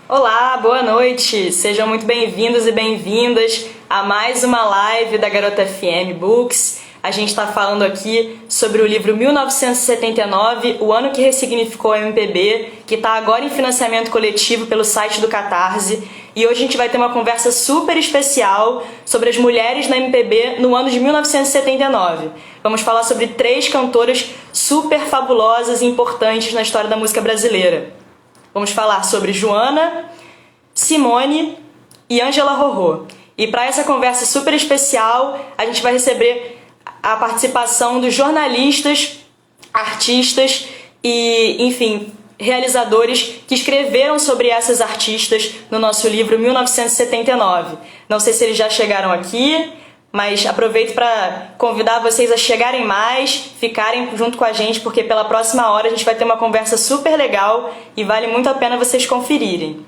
Olá, boa noite! Sejam muito bem-vindos e bem-vindas a mais uma live da Garota FM Books. A gente está falando aqui sobre o livro 1979, O Ano que Ressignificou a MPB, que está agora em financiamento coletivo pelo site do Catarse. E hoje a gente vai ter uma conversa super especial sobre as mulheres na MPB no ano de 1979. Vamos falar sobre 3 cantoras super fabulosas e importantes na história da música brasileira. Vamos falar sobre Joana, Simone e Ângela Rorô. E para essa conversa super especial, a gente vai receber a participação dos jornalistas, artistas e, enfim, realizadores que escreveram sobre essas artistas no nosso livro 1979. Não sei se eles já chegaram aqui, mas aproveito para convidar vocês a chegarem mais, ficarem junto com a gente, porque pela próxima hora a gente vai ter uma conversa super legal e vale muito a pena vocês conferirem.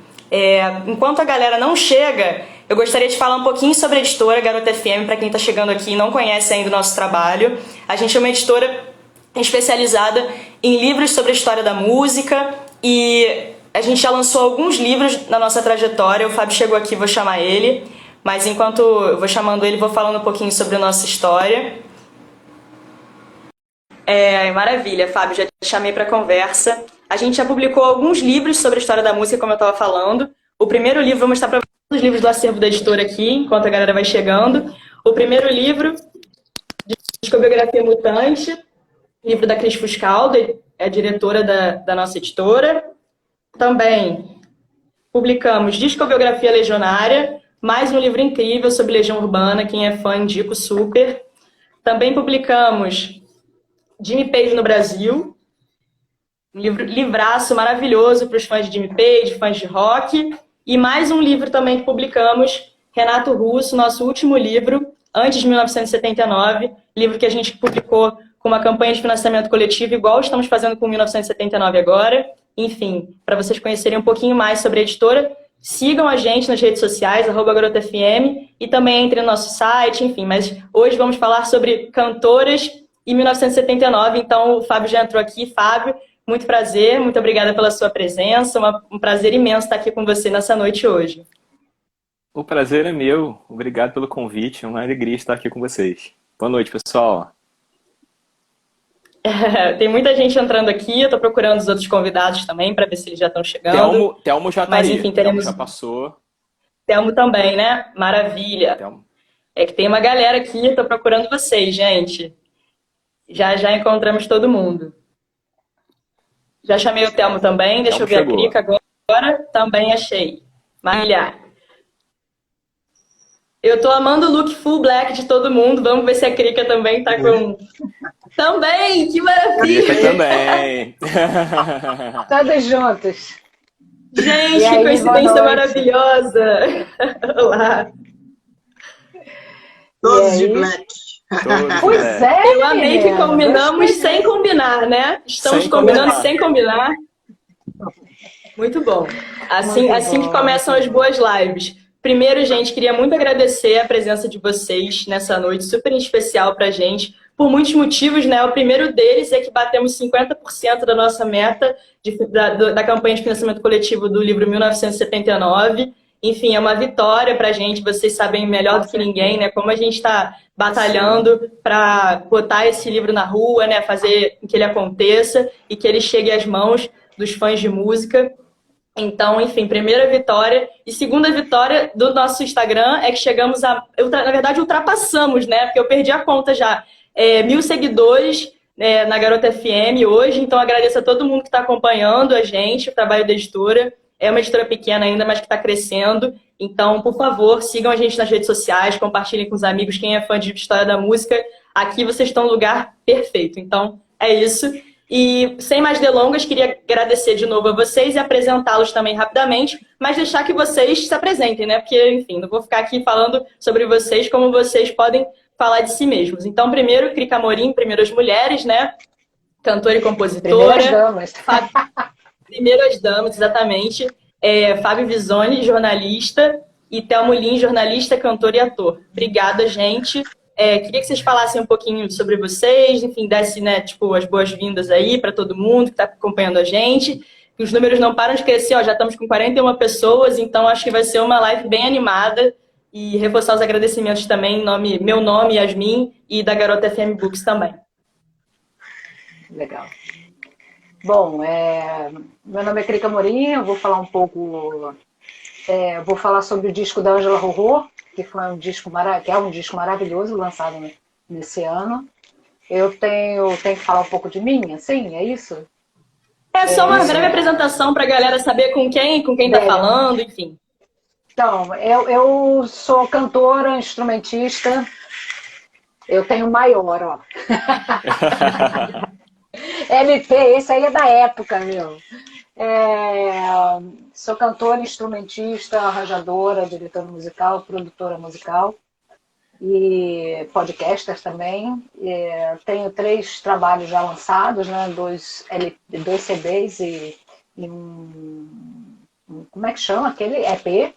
Enquanto a galera não chega, eu gostaria de falar um pouquinho sobre a editora Garota FM, para quem está chegando aqui e não conhece ainda o nosso trabalho. A gente é uma editora especializada em livros sobre a história da música e a gente já lançou alguns livros na nossa trajetória. O Fábio chegou aqui, vou chamar ele. Mas enquanto eu vou chamando ele, vou falando um pouquinho sobre a nossa história. Maravilha, Fábio, já te chamei para conversa. A gente já publicou alguns livros sobre a história da música, como eu estava falando. O primeiro livro, vou mostrar para vocês os livros do acervo da editora aqui, enquanto a galera vai chegando. O primeiro livro, Discografia Mutante, livro da Cris Fuscaldo, é a diretora da nossa editora. Também publicamos Discografia Legionária, mais um livro incrível sobre Legião Urbana, quem é fã indico super. Também publicamos Jimmy Page no Brasil, um livraço maravilhoso para os fãs de Jimmy Page, fãs de rock. E mais um livro também que publicamos, Renato Russo, nosso último livro, antes de 1979, livro que a gente publicou com uma campanha de financiamento coletivo, igual estamos fazendo com 1979 agora. Enfim, para vocês conhecerem um pouquinho mais sobre a editora, sigam a gente nas redes sociais, @GarotaFM, e também entrem no nosso site, enfim. Mas hoje vamos falar sobre cantoras e 1979, então o Fábio já entrou aqui. Fábio, muito prazer, muito obrigada pela sua presença, um prazer imenso estar aqui com você nessa noite hoje. O prazer é meu, obrigado pelo convite, é uma alegria estar aqui com vocês. Boa noite, pessoal. Tem muita gente entrando aqui, eu estou procurando os outros convidados também, para ver se eles já estão chegando. Telmo já está Mas, aí, enfim, teremos... Telmo já passou. Telmo também, né? Maravilha. Telmo. É que tem uma galera aqui, eu estou procurando vocês, gente. Já encontramos todo mundo. Já chamei o Telmo também, deixa eu ver chegou. A Crica agora. Também achei. Maravilha. Eu tô amando o look full black de todo mundo. Vamos ver se a Crica também tá com... Também! Que maravilha! Crica também! Todas juntas. Gente, que coincidência maravilhosa! Olá! Todos de black. Pois é! Eu amei que combinamos sem combinar, né? Estamos combinando sem combinar. Muito bom. Assim que começam as boas lives. Primeiro, gente, queria muito agradecer a presença de vocês nessa noite super especial pra gente, por muitos motivos, né? O primeiro deles é que batemos 50% da nossa meta da campanha de financiamento coletivo do livro 1979. Enfim, é uma vitória pra gente, vocês sabem melhor do que ninguém, né? Como a gente está batalhando para botar esse livro na rua, né? Fazer com que ele aconteça e que ele chegue às mãos dos fãs de música. Então, enfim, primeira vitória. E segunda vitória do nosso Instagram é que chegamos a... Na verdade, ultrapassamos, né? Porque eu perdi a conta já. 1.000 seguidores na Garota FM hoje. Então, agradeço a todo mundo que está acompanhando a gente, o trabalho da editora. É uma editora pequena ainda, mas que está crescendo. Então, por favor, sigam a gente nas redes sociais, compartilhem com os amigos. Quem é fã de história da música, aqui vocês estão no lugar perfeito. Então, é isso. E, sem mais delongas, queria agradecer de novo a vocês e apresentá-los também rapidamente, mas deixar que vocês se apresentem, né? Porque, enfim, não vou ficar aqui falando sobre vocês como vocês podem falar de si mesmos. Então, primeiro, Crica Amorim, primeiro as mulheres, né? Cantora e compositora. Primeiro as damas. Primeiro as damas, exatamente. Fábio Visoni, jornalista, e Telmo Lins, jornalista, cantor e ator. Obrigada, gente. Queria que vocês falassem um pouquinho sobre vocês, enfim, desse, né, tipo, as boas-vindas aí para todo mundo que está acompanhando a gente. os números não param de crescer, ó, já estamos com 41 pessoas, então acho que vai ser uma live bem animada. E reforçar os agradecimentos também em meu nome, Yasmin, e da Garota FM Books também. Legal. Bom, meu nome é Krika Morim, eu vou falar um pouco, vou falar sobre o disco da Ângela Rorô, que é um disco maravilhoso, lançado nesse ano. Eu tenho que falar um pouco de mim, assim, é isso? É só uma breve apresentação para a galera saber com quem tá falando, enfim. Então, eu sou cantora, instrumentista, eu tenho maior, ó. LP, esse aí é da época, meu. Sou cantora, instrumentista, arranjadora, diretora musical, produtora musical e podcaster também. Tenho 3 trabalhos já lançados, né? 2 CDs e como é que chama aquele? EP.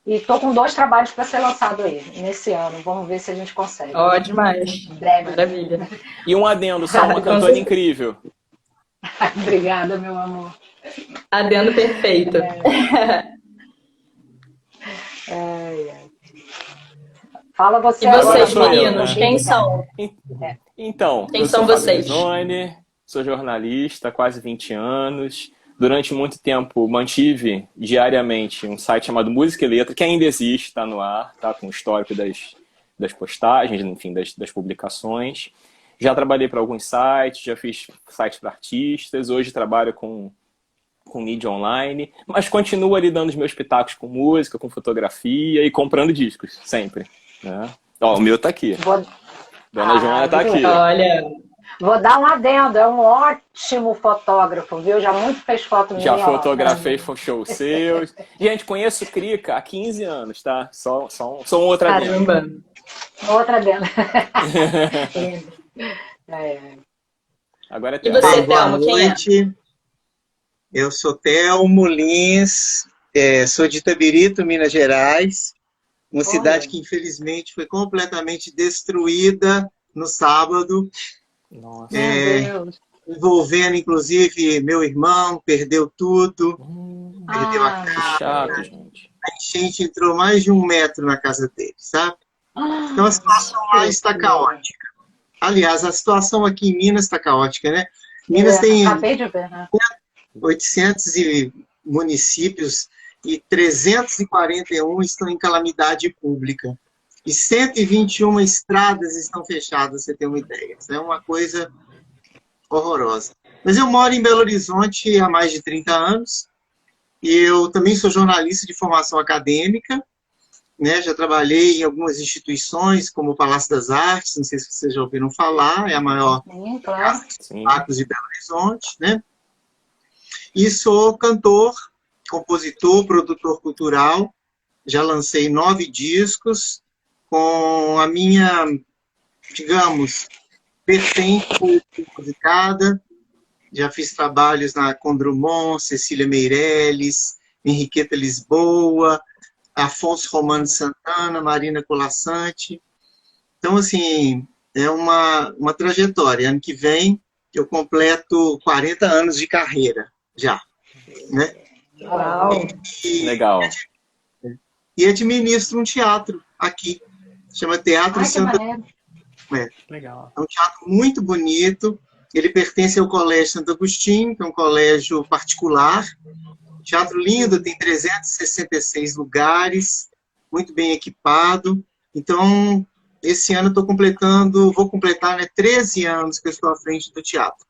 E estou com 2 trabalhos para ser lançado aí, nesse ano. Vamos ver se a gente consegue. Ó, demais. Breve. Maravilha. E um adendo, só uma cantora incrível. Obrigada, meu amor. Adendo perfeito. Fala você. E vocês, agora, meninos, quem são? Então, quem eu são sou vocês? Fábio Zoni, sou jornalista há quase 20 anos. Durante muito tempo mantive diariamente um site chamado Música e Letra, que ainda existe, está no ar, tá com o histórico das postagens, enfim, das publicações. Já trabalhei para alguns sites, já fiz sites para artistas, hoje trabalho com mídia online, mas continuo ali dando os meus pitacos com música, com fotografia e comprando discos, sempre. Né? Ó, o meu tá aqui. Dona Joana tá aqui. Olha... Vou dar um adendo, é um ótimo fotógrafo, viu? Já muito fez foto minha. Já fotografei show seus. Gente, conheço o Krika há 15 anos, tá? Só um outro adendo. Caramba! Outra adendo. Agora é E você, boa Thelmo, noite. quem é? Eu sou Thelmo Lins, sou de Itabirito, Minas Gerais, uma cidade que infelizmente foi completamente destruída no sábado. Nossa. Envolvendo, inclusive, meu irmão, perdeu tudo. Perdeu a Que casa. chato, gente. A enchente entrou mais de 1 metro na casa dele, sabe? Então a situação lá está caótica. Aliás, a situação aqui em Minas está caótica, né? Minas tem Acabei de ver, né? 800 municípios e 341 estão em calamidade pública. E 121 estradas estão fechadas, você tem uma ideia. Isso é uma coisa horrorosa. Mas eu moro em Belo Horizonte há mais de 30 anos. E eu também sou jornalista de formação acadêmica. Né? Já trabalhei em algumas instituições, como o Palácio das Artes, não sei se vocês já ouviram falar, é a maior casa de espetáculos de Belo Horizonte. Né? E sou cantor, compositor, produtor cultural. Já lancei 9 discos, com a minha, digamos, vertente musicada. Já fiz trabalhos com Drummond, Cecília Meirelles, Henriqueta Lisboa, Afonso Romano de Santana, Marina Colasanti. Então, assim, é uma trajetória. Ano que vem eu completo 40 anos de carreira, já. Né? Uau. Legal. E administro um teatro aqui. Chama Teatro Santa... Legal. É um teatro muito bonito. Ele pertence ao Colégio Santo Agostinho, que é um colégio particular. Teatro lindo, tem 366 lugares, muito bem equipado. Então, esse ano vou completar 13 anos que eu estou à frente do teatro.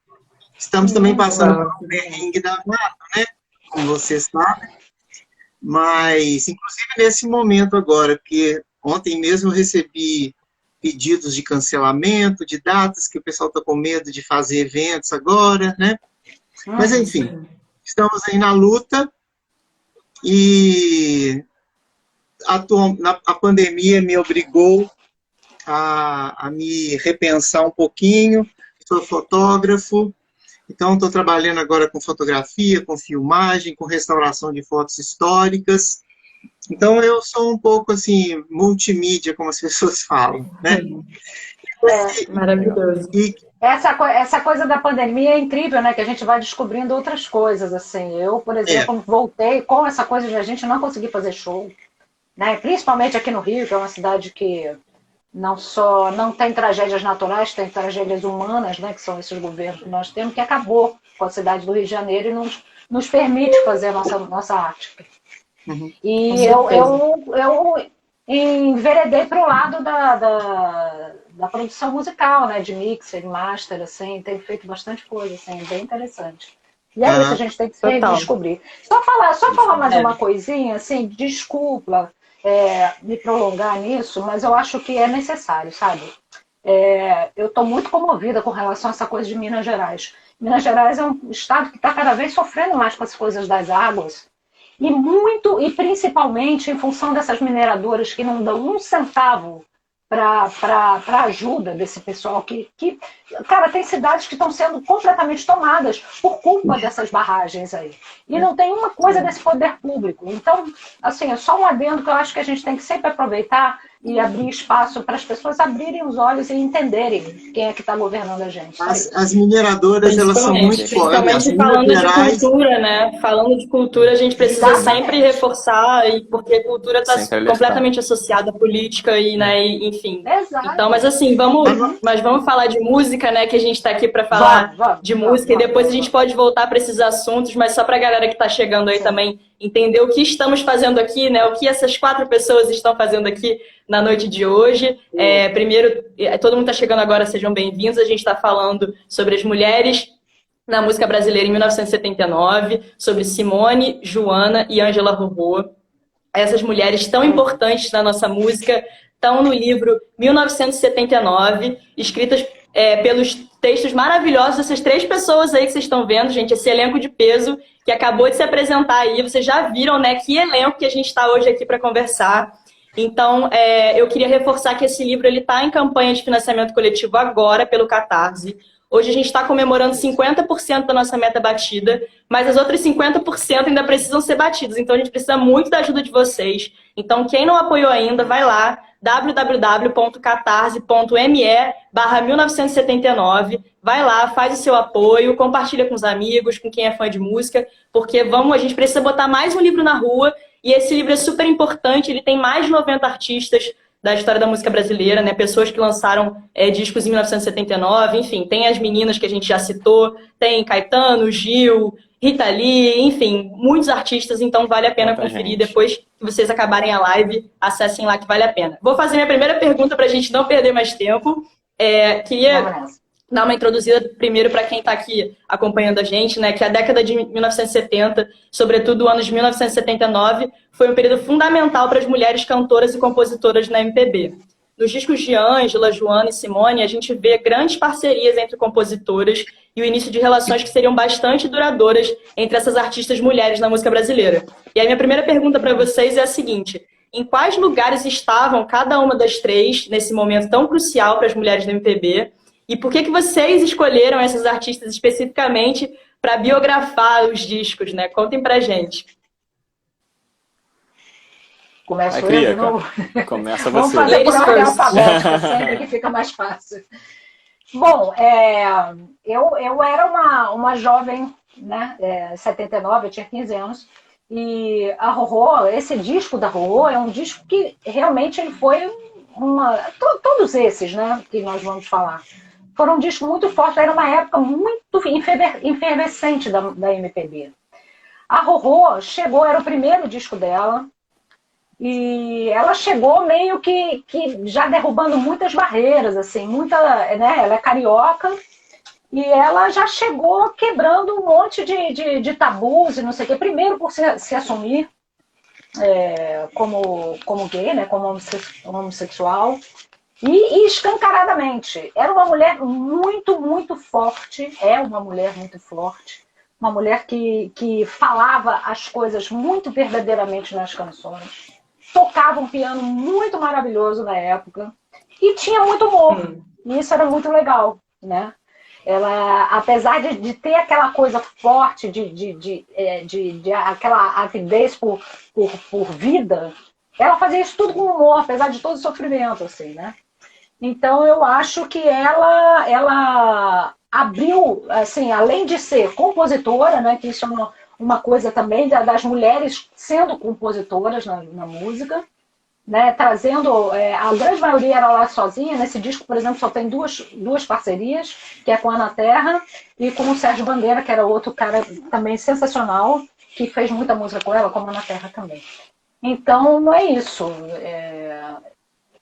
Estamos também passando por um perrengue danado, né? Como vocês sabem. Mas, inclusive nesse momento agora, porque ontem mesmo eu recebi pedidos de cancelamento, de datas, que o pessoal está com medo de fazer eventos agora, né? Mas, enfim, estamos aí na luta e a pandemia me obrigou a me repensar um pouquinho. Sou fotógrafo, então estou trabalhando agora com fotografia, com filmagem, com restauração de fotos históricas. Então eu sou um pouco assim, multimídia, como as pessoas falam, né? Maravilhoso. Essa coisa da pandemia é incrível, né? Que a gente vai descobrindo outras coisas, assim. Eu, por exemplo, voltei com essa coisa de a gente não conseguir fazer show, né? Principalmente aqui no Rio, que é uma cidade que não tem tragédias naturais, tem tragédias humanas, né? Que são esses governos que nós temos, que acabou com a cidade do Rio de Janeiro e nos permite fazer a nossa arte. Uhum. E eu enveredei para o lado da produção musical, né? De mixer, master, assim, tenho feito bastante coisa, assim, bem interessante. E é isso, a gente tem que se descobrir. Só falar mais uma coisinha, assim, desculpa me prolongar nisso, mas eu acho que é necessário, sabe? Eu estou muito comovida com relação a essa coisa de Minas Gerais. Minas Gerais é um estado que está cada vez sofrendo mais com as coisas das águas, e principalmente em função dessas mineradoras que não dão um centavo para ajuda desse pessoal cara, tem cidades que estão sendo completamente tomadas por culpa dessas barragens aí. E não tem uma coisa desse poder público. Então, assim, é só um adendo que eu acho que a gente tem que sempre aproveitar e abrir espaço para as pessoas abrirem os olhos e entenderem quem é que está governando a gente. As mineradoras, elas são muito fortes. Principalmente falando de cultura, né? Falando de cultura, a gente precisa sempre reforçar, porque a cultura está completamente associada à política e, né, enfim. Exato. Então, mas assim, vamos falar de música, né? Que a gente está aqui para falar de música, e depois a gente pode voltar para esses assuntos, mas só para a galera que está chegando aí também entender o que estamos fazendo aqui, né? O que essas 4 pessoas estão fazendo aqui na noite de hoje. Primeiro, todo mundo está chegando agora, sejam bem-vindos. A gente está falando sobre as mulheres na música brasileira em 1979, sobre Simone, Joana e Ângela Rorô. Essas mulheres tão importantes na nossa música estão no livro 1979, escritas pelos textos maravilhosos dessas 3 pessoas aí que vocês estão vendo, gente, esse elenco de peso que acabou de se apresentar aí. Vocês já viram, né, que elenco que a gente está hoje aqui para conversar. Então, eu queria reforçar que esse livro está em campanha de financiamento coletivo agora pelo Catarse. Hoje a gente está comemorando 50% da nossa meta batida, mas as outras 50% ainda precisam ser batidas. Então, a gente precisa muito da ajuda de vocês. Então, quem não apoiou ainda, vai lá, www.catarse.me/1979. Vai lá, faz o seu apoio, compartilha com os amigos, com quem é fã de música, porque a gente precisa botar mais um livro na rua, e esse livro é super importante, ele tem mais de 90 artistas da história da música brasileira, né? Pessoas que lançaram discos em 1979, enfim, tem as meninas que a gente já citou, tem Caetano, Gil, Rita Lee, enfim, muitos artistas, então vale a pena conferir. Depois que vocês acabarem a live, acessem lá que vale a pena. Vou fazer minha primeira pergunta para a gente não perder mais tempo. Queria dar uma introduzida primeiro para quem está aqui acompanhando a gente, né, que a década de 1970, sobretudo o ano de 1979, foi um período fundamental para as mulheres cantoras e compositoras na MPB. Nos discos de Ângela, Joana e Simone, a gente vê grandes parcerias entre compositoras e o início de relações que seriam bastante duradouras entre essas artistas mulheres na música brasileira. E aí minha primeira pergunta para vocês é a seguinte: em quais lugares estavam cada uma das 3 nesse momento tão crucial para as mulheres da MPB? E por que vocês escolheram essas artistas especificamente para biografar os discos, né? Contem pra gente. Começo eu de novo? Começa você. Vamos fazer por ordem alfabética, sempre que fica mais fácil. Bom, eu era uma jovem, né? 79, eu tinha 15 anos. E a Rorô, esse disco da Rorô é um disco que realmente ele foi todos esses, né? Que nós vamos falar. Foram um disco muito forte, era uma época muito efervescente da MPB. A Rorô chegou, era o primeiro disco dela, e ela chegou meio que já derrubando muitas barreiras, assim, né, ela é carioca, e ela já chegou quebrando um monte de tabus e não sei o quê. Primeiro por se assumir como gay, né, como homossexual, e escancaradamente. Era uma mulher muito, muito forte, uma mulher muito forte, uma mulher que falava as coisas muito verdadeiramente nas canções, tocava um piano muito maravilhoso na época e tinha muito humor. E isso era muito legal, né? Ela, apesar de ter aquela coisa forte, de aquela avidez por vida, ela fazia isso tudo com humor, apesar de todo o sofrimento, assim, né? Então, eu acho que ela abriu, assim, além de ser compositora, né, que isso é uma coisa também das mulheres sendo compositoras na música, né, trazendo, a grande maioria era lá sozinha. Nesse disco, por exemplo, só tem duas parcerias, que é com a Ana Terra e com o Sérgio Bandeira, que era outro cara também sensacional, que fez muita música com ela, como a Ana Terra também. Então, é isso.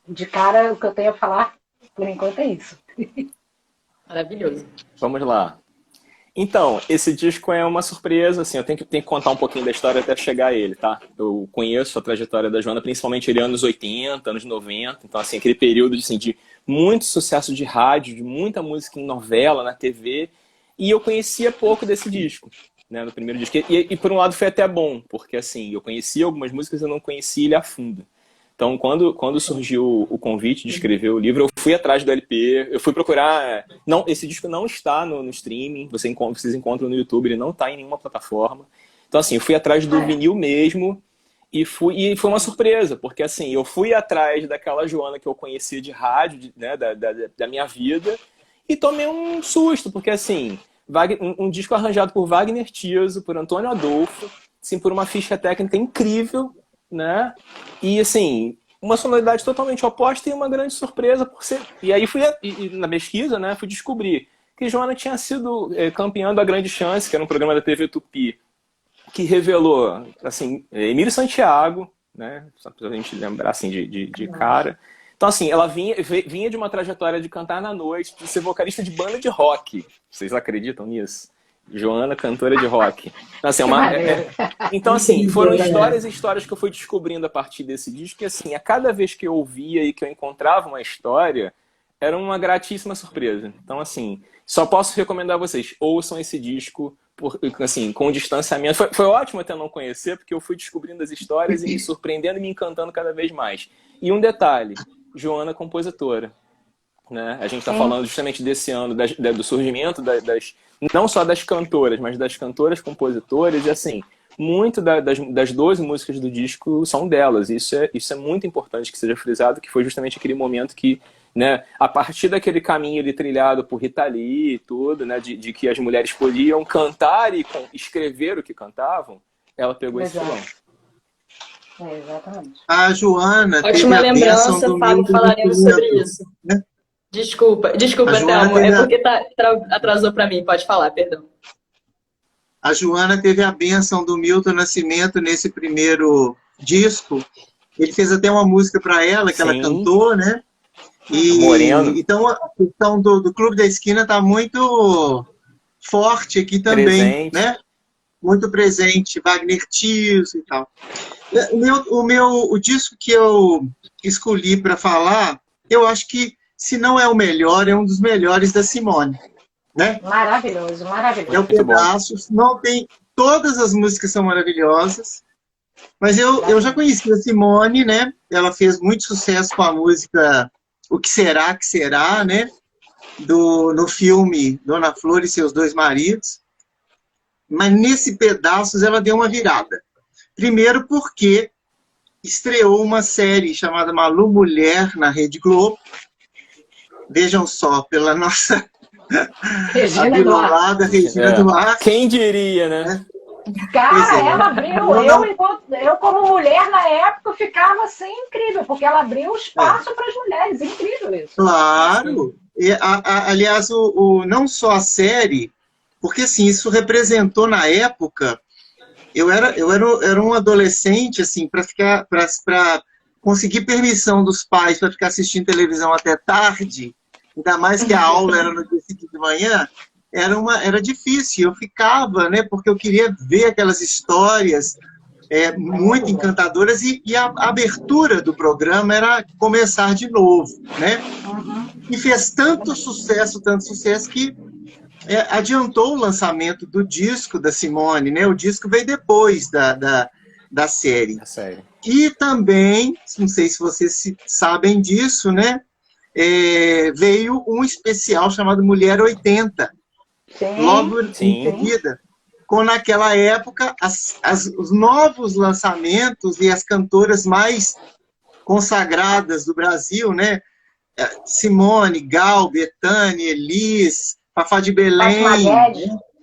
De cara, o que eu tenho a falar, por enquanto, é isso. Maravilhoso. Vamos lá. Então, esse disco é uma surpresa, assim, eu tenho que contar um pouquinho da história até chegar a ele, tá? Eu conheço a trajetória da Joana, principalmente ele anos 80, anos 90, então, assim, aquele período assim, de muito sucesso de rádio, de muita música em novela, na TV, e eu conhecia pouco desse disco, né, no primeiro disco. E por um lado foi até bom, porque, assim, eu conhecia algumas músicas e eu não conhecia ele a fundo. Então, quando surgiu o convite de escrever o livro, eu fui atrás do LP, eu fui procurar... Não, esse disco não está no streaming, vocês encontram no YouTube, ele não está em nenhuma plataforma. Então, assim, eu fui atrás do vinil mesmo e foi uma surpresa, porque, assim, eu fui atrás daquela Joana que eu conhecia de rádio, né, da minha vida, e tomei um susto, porque, assim, um disco arranjado por Wagner Tiso, por Antônio Adolfo, assim, por uma ficha técnica incrível, né? E assim, uma sonoridade totalmente oposta e uma grande surpresa por ser. E aí na pesquisa, né, fui descobrir que Joana tinha sido campeã da Grande Chance, que era um programa da TV Tupi, que revelou, assim, Emílio Santiago, né? Só pra gente lembrar assim de cara. Então, assim, ela vinha de uma trajetória de cantar na noite, de ser vocalista de banda de rock. Vocês acreditam nisso? Joana, cantora de rock. Então, assim, então, assim, foram histórias e histórias que eu fui descobrindo a partir desse disco, que, assim, a cada vez que eu ouvia e que eu encontrava uma história, era uma gratíssima surpresa. Então, assim, só posso recomendar a vocês, ouçam esse disco, assim, com distanciamento. Foi ótimo até não conhecer, porque eu fui descobrindo as histórias e me surpreendendo e me encantando cada vez mais. E um detalhe, Joana, compositora. Né? A gente está falando justamente desse ano, do surgimento não só das cantoras, mas das cantoras compositoras, e assim, muito das 12 músicas do disco são delas. Isso é muito importante que seja frisado, que foi justamente aquele momento que, né, a partir daquele caminho ali trilhado por Rita Lee e tudo, né, de que as mulheres podiam cantar e escrever o que cantavam, ela pegou esse filão. Exatamente. A Joana ótima lembrança, Fábio, falaremos sobre isso. Né? Desculpa, Thelma, é porque atrasou para mim, pode falar, perdão. A Joana teve a bênção do Milton Nascimento nesse primeiro disco. Ele fez até uma música para ela, que Sim. ela cantou, né? Moreno. Então a questão do Clube da Esquina está muito forte aqui também, presente. Né? Muito presente, Wagner Tiso e tal. O disco que eu escolhi para falar, eu acho que se não é o melhor, é um dos melhores da Simone. Né? Maravilhoso, maravilhoso. É o Pedaços, não tem... Todas as músicas são maravilhosas, mas eu já conheci a Simone, né? Ela fez muito sucesso com a música O Que Será, Que Será, né? No filme Dona Flor e Seus Dois Maridos. Mas nesse Pedaços ela deu uma virada. Primeiro porque estreou uma série chamada Malu Mulher na Rede Globo. Vejam só, pela nossa abrilolada Regina Duarte. Quem diria, né? Cara, ela abriu. Eu, como mulher na época, ficava assim incrível, porque ela abriu espaço para as mulheres. Incrível isso. Claro. E, aliás, não só a série, porque assim, isso representou na época. Eu era um adolescente, assim, para conseguir permissão dos pais para ficar assistindo televisão até tarde, ainda mais que a aula era no dia seguinte de manhã, era difícil. Eu ficava, né, porque eu queria ver aquelas histórias muito encantadoras e a abertura do programa era começar de novo, né? E fez tanto sucesso que adiantou o lançamento do disco da Simone, né? O disco veio depois da série. E também, não sei se vocês sabem disso, né? Veio um especial chamado Mulher 80. Sim, logo em seguida. Com, naquela época, os novos lançamentos e as cantoras mais consagradas do Brasil, né? Simone, Gal, Bethânia, Elis, Fafá de Belém.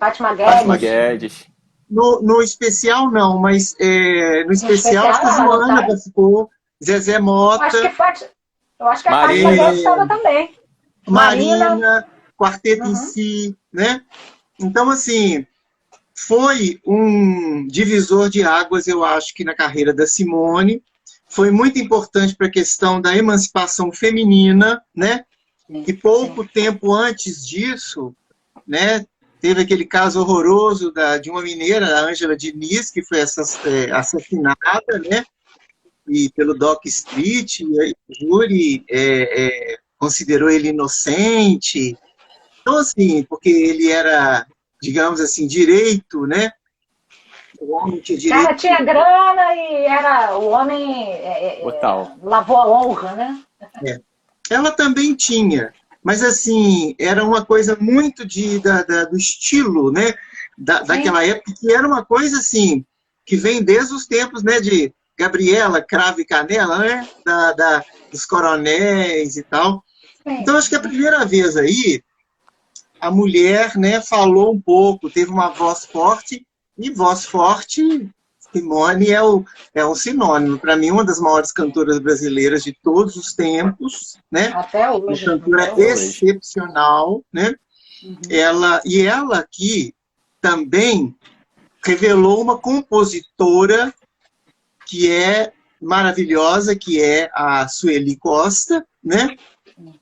Fátima Fátima Guedes. Guedes. No especial não, mas no especial acho que a ela não Joana tá? participou, Zezé Mota, Eu acho que a Fátima Marina. Guedes estava também. Marina, Quarteto em Uhum. Si, né? Então, assim, foi um divisor de águas, eu acho que na carreira da Simone. Foi muito importante para a questão da emancipação feminina, né? E pouco tempo antes disso, né, teve aquele caso horroroso de uma mineira, a Ângela Diniz, que foi assassinada, né? E pelo Doc Street, e o júri considerou ele inocente. Então, assim, porque ele era, digamos assim, direito, né? O homem tinha O direito. cara tinha grana e era o homem Total. lavou a honra, né? Ela também tinha, mas assim, era uma coisa muito do estilo, né? Daquela época, que era uma coisa assim, que vem desde os tempos, né, de Gabriela, Cravo e Canela, né? Dos coronéis e tal. Sim. Então, acho que a primeira vez aí, a mulher, né, falou um pouco, teve uma voz forte, e voz forte, Simone é um sinônimo. Para mim, uma das maiores cantoras brasileiras de todos os tempos, né? Até hoje. Uma cantora até hoje. excepcional, né? Uhum. Ela aqui também revelou uma compositora que é maravilhosa, que é a Sueli Costa, né?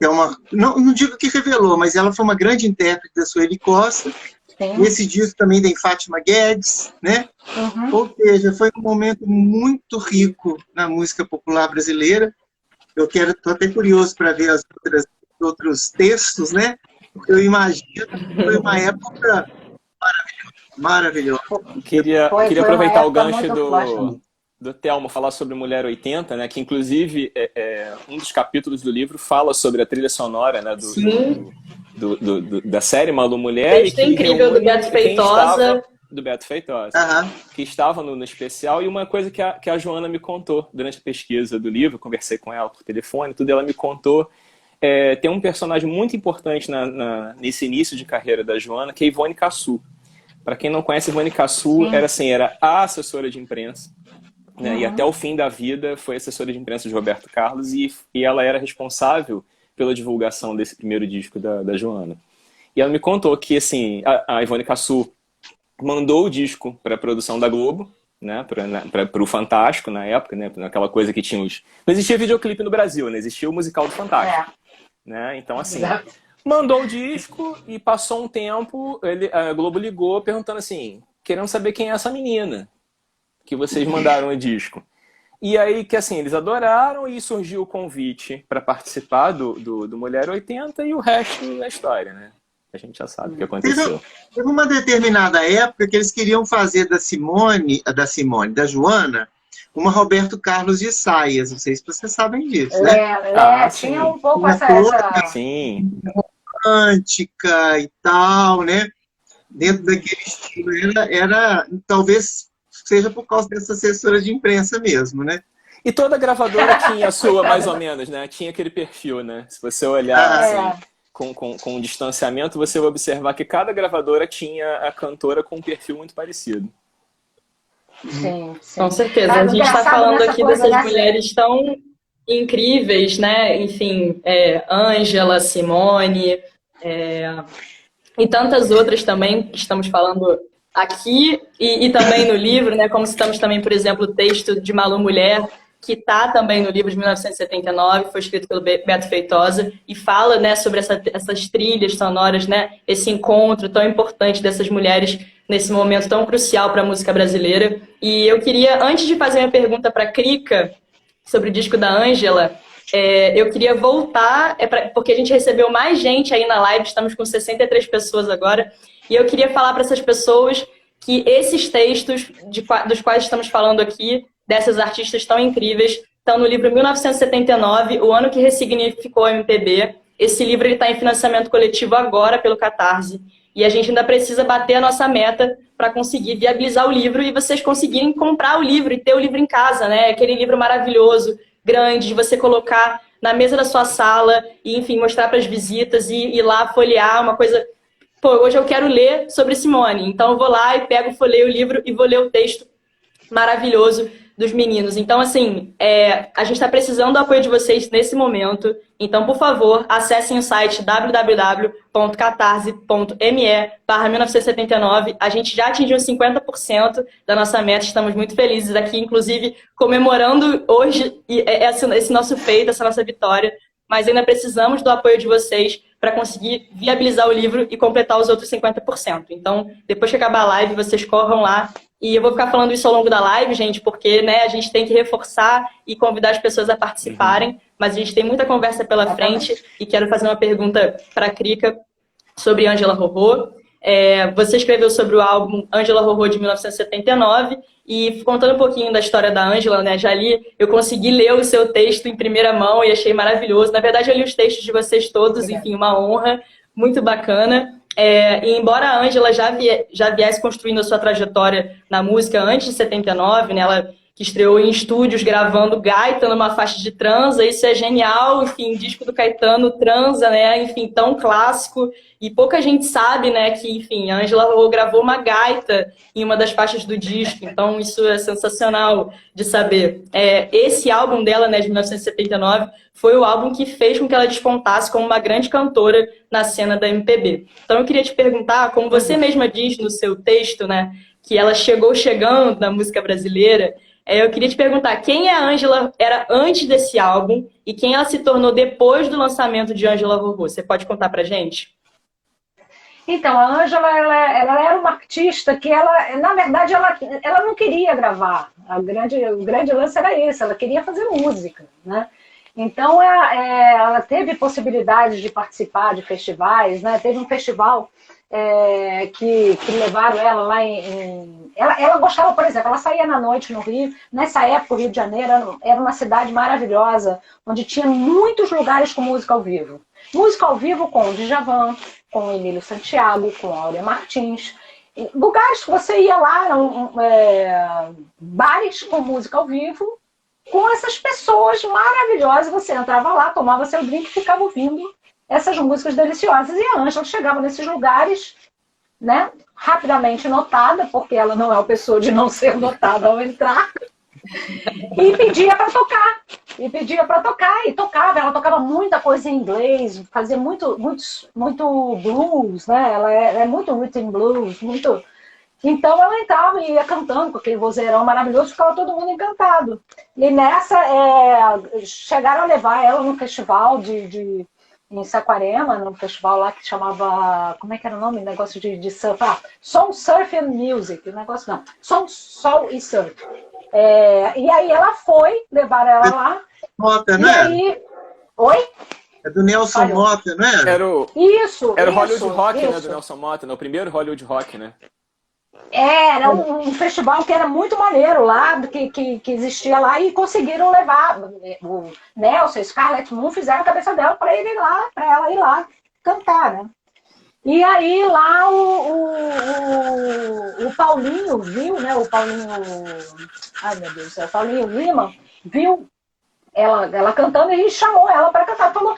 É não digo que revelou, mas ela foi uma grande intérprete da Sueli Costa. Sim. Nesse disco também tem Fátima Guedes, né? Uhum. Ou seja, foi um momento muito rico na música popular brasileira. Estou até curioso para ver os outros textos, né? Porque eu imagino que foi uma época maravilhosa. Queria Foi aproveitar uma o época gancho muito forte. do Telmo falar sobre Mulher 80, né? Que inclusive um dos capítulos do livro fala sobre a trilha sonora, né? Sim. Da série Malu Mulher. Texto incrível do Beto Feitosa. Do Beto Feitosa, que estava no especial, e uma coisa que a Joana me contou durante a pesquisa do livro, conversei com ela por telefone, tudo, ela me contou, tem um personagem muito importante nesse início de carreira da Joana, que é Ivone Cassu. Para quem não conhece, Ivone Cassu era a assessora de imprensa, né, e até o fim da vida foi assessora de imprensa de Roberto Carlos, e ela era responsável pela divulgação desse primeiro disco da Joana. E ela me contou que assim, a Ivone Cassu mandou o disco para a produção da Globo, né, para o Fantástico na época, né, naquela coisa que tinha não existia videoclipe no Brasil, né, existia o musical do Fantástico, né, então assim, mandou o disco e passou um tempo, a Globo ligou perguntando assim, querendo saber quem é essa menina que vocês mandaram o disco. E aí que assim, eles adoraram e surgiu o convite para participar do Mulher 80 e o resto é história, né? A gente já sabe o que aconteceu. Teve uma determinada época que eles queriam fazer da Joana, uma Roberto Carlos de saias. Não sei se vocês sabem disso, né? Tinha um pouco uma essa... Sim. Romântica e tal, né? Dentro daquele estilo. Talvez seja por causa dessa assessora de imprensa mesmo, né? E toda gravadora tinha a sua, mais ou menos, né? Tinha aquele perfil, né? Se você olhar assim, com distanciamento, você vai observar que cada gravadora tinha a cantora com um perfil muito parecido. Sim. Com certeza. A gente está falando aqui dessas mulheres tão incríveis, né? Enfim, Ângela, Simone, e tantas outras também que estamos falando aqui e também no livro, né? Como citamos também, por exemplo, o texto de Malu Mulher, que está também no livro de 1979, foi escrito pelo Beto Feitosa, e fala, né, sobre essas trilhas sonoras, né, esse encontro tão importante dessas mulheres nesse momento tão crucial para a música brasileira. E eu queria, antes de fazer uma pergunta para a Krika sobre o disco da Ângela, eu queria voltar, porque a gente recebeu mais gente aí na live, estamos com 63 pessoas agora, e eu queria falar para essas pessoas que esses textos dos quais estamos falando aqui, dessas artistas tão incríveis, estão no livro 1979, O Ano que Ressignificou a MPB. Esse livro está em financiamento coletivo agora pelo Catarse. E a gente ainda precisa bater a nossa meta para conseguir viabilizar o livro e vocês conseguirem comprar o livro e ter o livro em casa, né? Aquele livro maravilhoso, grande, de você colocar na mesa da sua sala e, enfim, mostrar para as visitas e ir lá folhear uma coisa. Pô, hoje eu quero ler sobre Simone, então eu vou lá e pego, folheio o livro e vou ler o texto maravilhoso dos meninos. Então, assim, a gente está precisando do apoio de vocês nesse momento. Então, por favor, acessem o site www.catarse.me/1979. A gente já atingiu 50% da nossa meta. Estamos muito felizes aqui, inclusive, comemorando hoje esse nosso feito, essa nossa vitória. Mas ainda precisamos do apoio de vocês para conseguir viabilizar o livro e completar os outros 50%. Então, depois que acabar a live, vocês corram lá. E eu vou ficar falando isso ao longo da live, gente, porque, né, a gente tem que reforçar e convidar as pessoas a participarem, mas a gente tem muita conversa pela frente e quero fazer uma pergunta para a Krika sobre Ângela Rorô. Você escreveu sobre o álbum Ângela Rorô de 1979 e contando um pouquinho da história da Ângela, né, já li, eu consegui ler o seu texto em primeira mão e achei maravilhoso. Na verdade, eu li os textos de vocês todos, enfim, uma honra, muito bacana. E embora a Ângela já viesse construindo a sua trajetória na música antes de 79, né, ela que estreou em estúdios gravando gaita numa faixa de transa, isso é genial, enfim, disco do Caetano, transa, né, enfim, tão clássico, e pouca gente sabe, né, que, enfim, a Ângela gravou uma gaita em uma das faixas do disco, então isso é sensacional de saber. Esse álbum dela, né, de 1979, foi o álbum que fez com que ela despontasse como uma grande cantora na cena da MPB. Então eu queria te perguntar, como você mesma diz no seu texto, né, que ela chegando na música brasileira, eu queria te perguntar, quem a Ângela era antes desse álbum e quem ela se tornou depois do lançamento de Ângela Rorô? Você pode contar pra gente? Então, a Ângela, ela era uma artista que na verdade, ela não queria gravar. O grande lance era esse, ela queria fazer música, né? Então, ela teve possibilidade de participar de festivais, né? Teve um festival que levaram ela lá ela gostava, por exemplo, ela saía na noite no Rio. Nessa época, o Rio de Janeiro era uma cidade maravilhosa, onde tinha muitos lugares com música ao vivo. Música ao vivo com o Djavan, com o Emílio Santiago, com a Áurea Martins. Lugares que você ia lá, bares com música ao vivo, com essas pessoas maravilhosas. Você entrava lá, tomava seu drink e ficava ouvindo essas músicas deliciosas. E a Ângela chegava nesses lugares, né, rapidamente notada, porque ela não é uma pessoa de não ser notada ao entrar, e pedia para tocar. E tocava. Ela tocava muita coisa em inglês, fazia muito blues, né? Ela é muito rhythm blues, muito. Então ela entrava e ia cantando com aquele vozeirão maravilhoso, ficava todo mundo encantado. E nessa, chegaram a levar ela num festival em Saquarema, num festival lá que chamava, como é que era o nome? Negócio de surf. Soul Surf and Music, o negócio não. Soul e Surf. E aí ela foi, levar ela lá. Mota, e né? aí... Oi? É do Nelson Mota, não é? Era o Hollywood Rock, né, do Nelson Mota, né? O primeiro Hollywood Rock, né? Era um festival que era muito maneiro lá, que existia lá, e conseguiram levar. O Nelson e Scarlett Moon fizeram a cabeça dela para ela ir lá cantar, né? E aí lá o Paulinho viu, né? O Paulinho. Ai, meu Deus do céu, o Paulinho Lima viu ela cantando e chamou ela para cantar. Falou: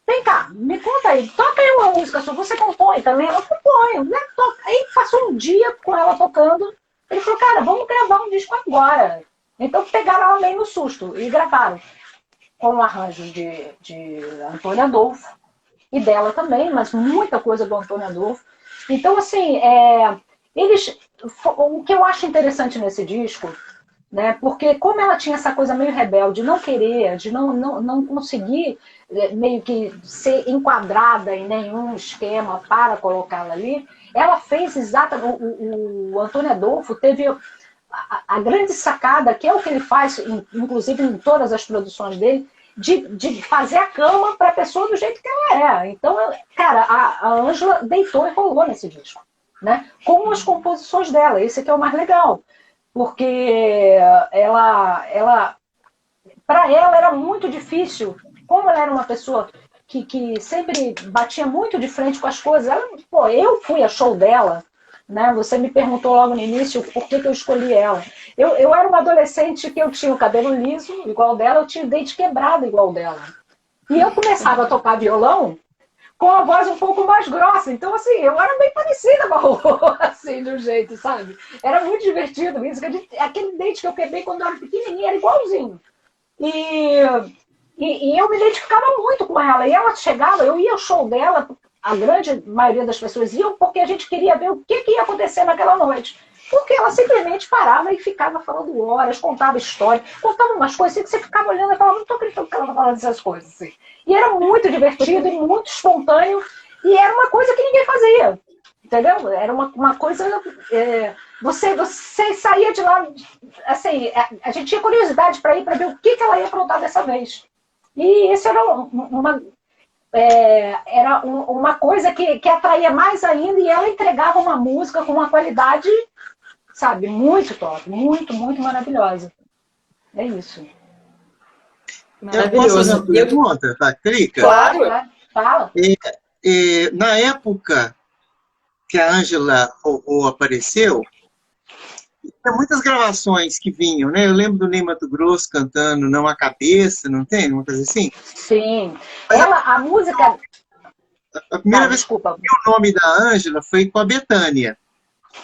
vem cá, me conta aí, toca aí uma música sua, você compõe também? Ela compõe, né? Aí passou um dia com ela tocando. Ele falou: cara, vamos gravar um disco agora. Então pegaram ela meio no susto e gravaram com um arranjo de Antônio Adolfo e dela também, mas muita coisa do Antônio Adolfo. Então, assim, o que eu acho interessante nesse disco, né, porque como ela tinha essa coisa meio rebelde, não querer, de não conseguir meio que ser enquadrada em nenhum esquema para colocá-la ali, ela fez exatamente. O Antônio Adolfo teve a grande sacada, que é o que ele faz, inclusive em todas as produções dele, de fazer a cama para a pessoa do jeito que ela é. Então, cara, a Ângela deitou e rolou nesse disco, né? Com as composições dela. Esse aqui é o mais legal. Porque para ela era muito difícil, como ela era uma pessoa que sempre batia muito de frente com as coisas. Eu fui a show dela, né? Você me perguntou logo no início por que eu escolhi ela. Eu era uma adolescente que eu tinha o cabelo liso igual dela, eu tinha o dente quebrado igual dela. E eu começava a tocar violão com a voz um pouco mais grossa. Então, assim, eu era bem parecida com a Rorô, assim, de um jeito, sabe? Era muito divertido isso. Aquele date que eu quebrei quando eu era pequenininha era igualzinho. E eu me identificava muito com ela. E ela chegava, eu ia ao show dela, a grande maioria das pessoas iam porque a gente queria ver o que ia acontecer naquela noite. Porque ela simplesmente parava e ficava falando horas, contava história, contava umas coisas assim que você ficava olhando e falava, não estou acreditando que ela está falando essas coisas. Assim. E era muito divertido e muito espontâneo, e era uma coisa que ninguém fazia. Entendeu? Era uma coisa... Você saía de lá... Assim, a gente tinha curiosidade para ir para ver o que ela ia aprontar dessa vez. E isso era uma coisa que atraía mais ainda, e ela entregava uma música com uma qualidade, sabe, muito top, muito, muito maravilhosa. É isso. Eu posso fazer uma pergunta, Patrica? Claro, fala. Na época que a Ângela Rorô apareceu, tem muitas gravações que vinham, né? Eu lembro do Ney Matogrosso cantando Não a Cabeça, não tem? Uma coisa assim? Sim. A música... A primeira vez que eu vi o nome da Ângela foi com a Bethânia.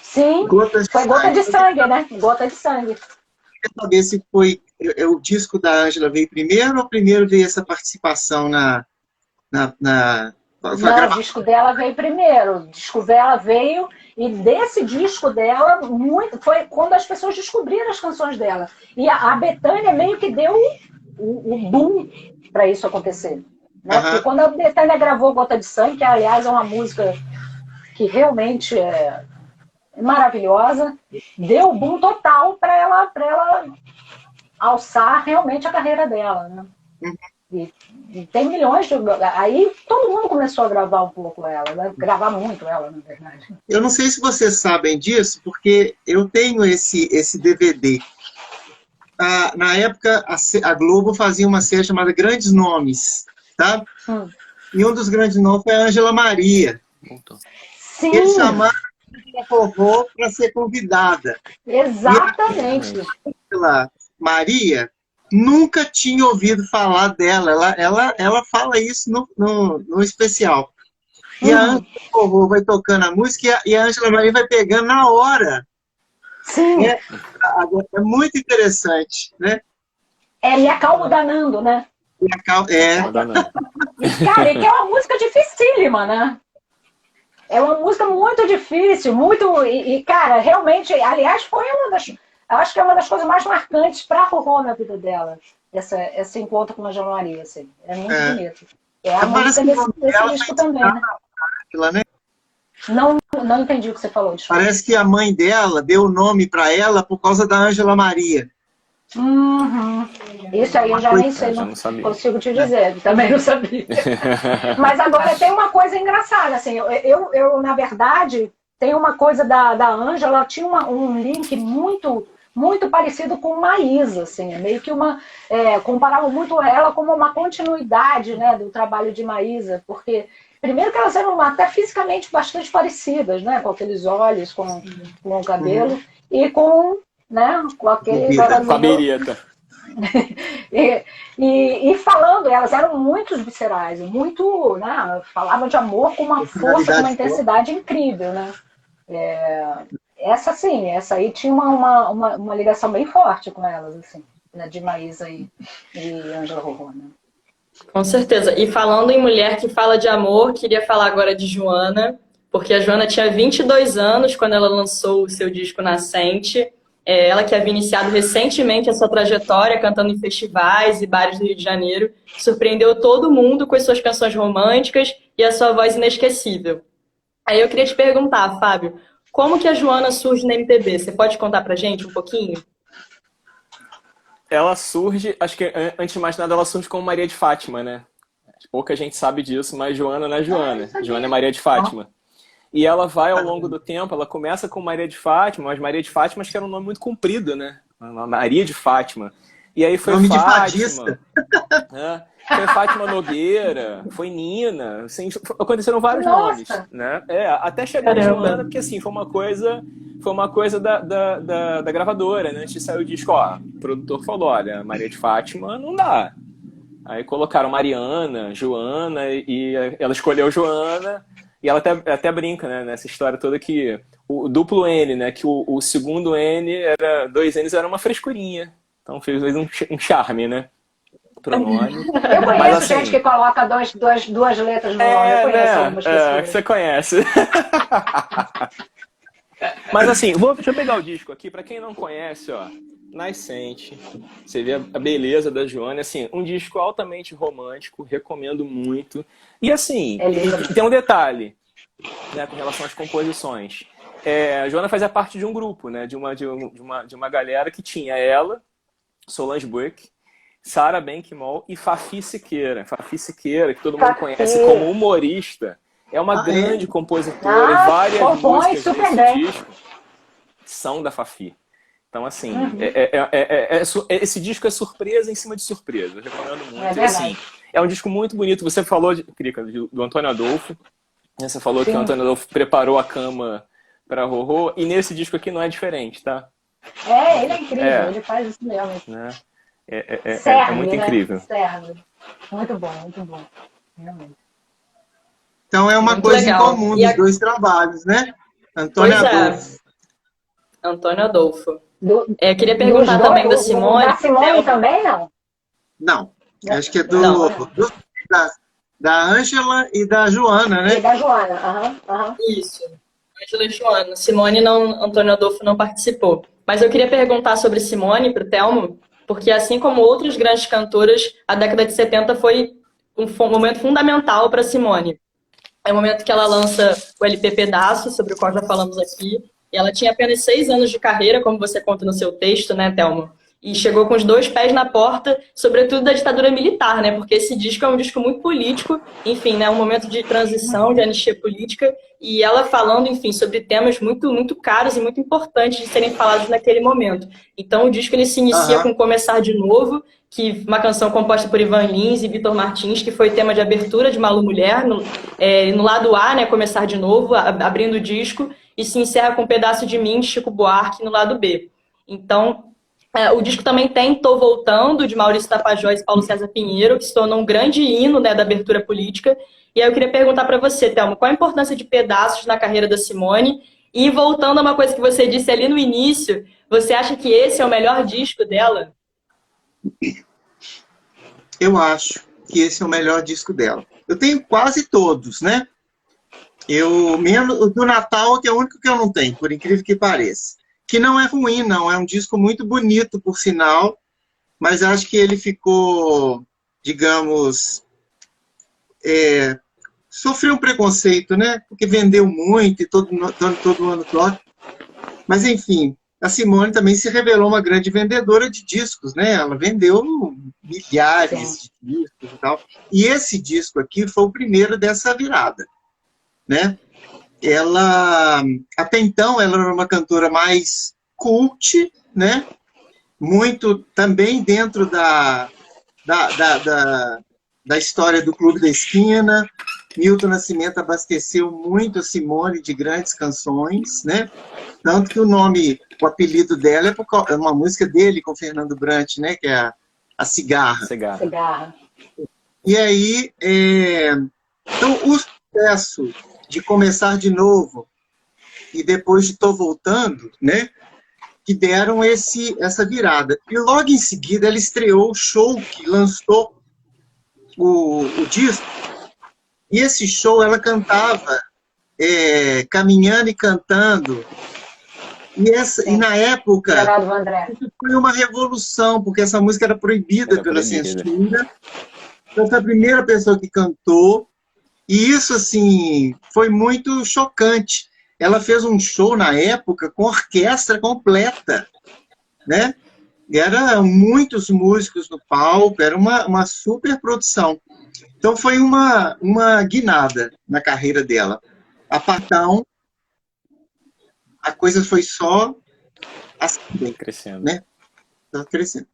Sim, foi Gota de Sangue, né? Gota de Sangue. Eu queria saber se foi... O disco da Ângela veio primeiro ou primeiro veio essa participação Não, o disco dela veio primeiro. O disco dela veio, e desse disco dela, foi quando as pessoas descobriram as canções dela. E a Bethânia meio que deu o boom para isso acontecer. Né? Porque quando a Bethânia gravou Gota de Sangue, que aliás é uma música que realmente é maravilhosa, deu o boom total para ela alçar realmente a carreira dela. Né? E tem milhões de... Aí todo mundo começou a gravar um pouco ela, né? Gravar muito ela, na verdade. Eu não sei se vocês sabem disso, porque eu tenho esse DVD. Na época, a Globo fazia uma série chamada Grandes Nomes, tá? E um dos grandes nomes foi a Ângela Maria. Sim. Eles chamaram a Rorô para ser convidada. Exatamente. E a Ângela Maria nunca tinha ouvido falar dela. Ela fala isso no especial. E a Ângela Rorô vai tocando a música e a Ângela Maria vai pegando na hora. Sim. É muito interessante, né? E a Calmo Danando, né? Cara, e que é uma música dificílima, né? É uma música muito difícil, cara, realmente, aliás, foi acho que é uma das coisas mais marcantes para a Rorô na vida dela, esse encontro com a Ângela Maria, assim. É muito bonito. É a música desse disco também, né? Né? Não entendi o que você falou. Desculpa. Parece que a mãe dela deu o nome para ela por causa da Ângela Maria. Isso aí eu já nem sei, não consigo te dizer, também não sabia. Mas agora tem uma coisa engraçada, assim, eu na verdade, tem uma coisa da Ângela, ela tinha um link muito, muito parecido com Maísa, assim, meio que comparavam muito ela como uma continuidade, né, do trabalho de Maísa, porque primeiro que elas eram até fisicamente bastante parecidas, né, com aqueles olhos, com o cabelo, e com aquele... Com a bereta. e falando, elas eram muito viscerais, muito, né, falavam de amor com uma força, com uma intensidade incrível, né? Essa aí tinha uma ligação bem forte com elas, assim, né, de Maísa e Ângela Rorô, né? Com certeza. E falando em mulher que fala de amor, queria falar agora de Joana, porque a Joana tinha 22 anos quando ela lançou o seu disco Nascente. Ela que havia iniciado recentemente a sua trajetória cantando em festivais e bares do Rio de Janeiro, surpreendeu todo mundo com as suas canções românticas e a sua voz inesquecível. Aí eu queria te perguntar, Fábio, como que a Joana surge na MPB? Você pode contar pra gente um pouquinho? Ela surge, acho que antes de mais nada, ela surge como Maria de Fátima, né? Pouca gente sabe disso, mas Joana não é Joana. Joana é Maria de Fátima. E ela vai ao longo do tempo, ela começa com Maria de Fátima, mas Maria de Fátima acho que era um nome muito comprido, né? Maria de Fátima. E aí foi nome Fátima. Foi Fátima Nogueira, foi Nina, assim, aconteceram vários nomes, né? Até chegar em Joana, porque assim, foi uma coisa da gravadora, né? Antes de sair o disco, o produtor falou, olha, Maria de Fátima não dá. Aí colocaram Mariana, Joana, e ela escolheu Joana, e ela até brinca, né, nessa história toda que o duplo N, né, que o segundo N era, 2 N's era uma frescurinha. Então fez um charme, né, pro nome. Eu conheço Mas, assim, gente que coloca duas letras no nome, eu conheço algumas pessoas. você conhece. Mas assim, deixa eu pegar o disco aqui, pra quem não conhece, ó, Nascente, você vê a beleza da Joana, assim, um disco altamente romântico, recomendo muito. E assim, tem um detalhe, né, com relação às composições. A Joana fazia parte de um grupo, né, de uma galera que tinha ela, Solange Buick, Sarah Bankmall e Fafi Siqueira. Fafi Siqueira, que todo mundo conhece como humorista, é uma grande compositora e várias músicas desse disco são da Fafi. Então, assim, esse disco é surpresa em cima de surpresa. Eu recomendo muito. Assim, é um disco muito bonito. Você falou, Krika, do Antônio Adolfo. Você falou que o Antônio Adolfo preparou a cama para Rorô. E nesse disco aqui não é diferente, tá? Ele é incrível. Ele faz isso mesmo. Né? Serve, é muito incrível. Serve. Muito bom. Realmente. Então é uma Muito coisa legal. em comum dos dois trabalhos, né? Antônio Adolfo. Antônio Adolfo. Eu queria perguntar também da Simone. Da Simone também, não? Não. Acho que é da Ângela e da Joana, né? E da Joana, Isso. Ângela e Joana. Simone não, Antônio Adolfo não participou. Mas eu queria perguntar sobre Simone para o Telmo, porque assim como outras grandes cantoras, a década de 70 foi um momento fundamental para Simone. É o momento que ela lança o LP Pedaço, sobre o qual já falamos aqui. E ela tinha apenas 6 anos de carreira, como você conta no seu texto, né, Telmo? E chegou com os 2 pés na porta, sobretudo da ditadura militar, né? Porque esse disco é um disco muito político, enfim, né? Um momento de transição, de anistia política. E ela falando, enfim, sobre temas muito, muito caros e muito importantes de serem falados naquele momento. Então o disco ele se inicia com Começar de Novo, que uma canção composta por Ivan Lins e Vitor Martins, que foi tema de abertura de Malu Mulher, no lado A, né? Começar de Novo, abrindo o disco. E se encerra com um Pedaço de Mim, de Chico Buarque, no lado B. Então, o disco também tem Tô Voltando, de Maurício Tapajós e Paulo César Pinheiro, que se tornou um grande hino, né, da abertura política. E aí eu queria perguntar para você, Telmo, qual a importância de Pedaços na carreira da Simone? E voltando a uma coisa que você disse ali no início, você acha que esse é o melhor disco dela? Eu acho que esse é o melhor disco dela. Eu tenho quase todos, né? Menos o do Natal, que é o único que eu não tenho, por incrível que pareça. Que não é ruim, não. É um disco muito bonito, por sinal, mas acho que ele ficou, digamos, sofreu um preconceito, né? Porque vendeu muito e todo ano toca. Mas, enfim, a Simone também se revelou uma grande vendedora de discos, né? Ela vendeu milhares de discos e tal. E esse disco aqui foi o primeiro dessa virada, né? Ela, até então, ela era uma cantora mais cult, né? Muito também dentro da história do Clube da Esquina. Milton Nascimento abasteceu muito a Simone de grandes canções, né? Tanto que o apelido dela é uma música dele com Fernando Brant, né? Que é a Cigarra. Cigarra. E aí, então, o sucesso de Começar de Novo e depois de Tô Voltando, né, que deram essa virada. E logo em seguida ela estreou o show que lançou o disco, e esse show ela cantava Caminhando e Cantando, e na época foi uma revolução, porque essa música era proibida pela censura. Então foi a primeira pessoa que cantou. E isso, assim, foi muito chocante. Ela fez um show na época com orquestra completa, né? Eram muitos músicos no palco, era uma super produção. Então foi uma guinada na carreira dela. A partão, a coisa foi só assim, crescendo, né? Tá crescendo.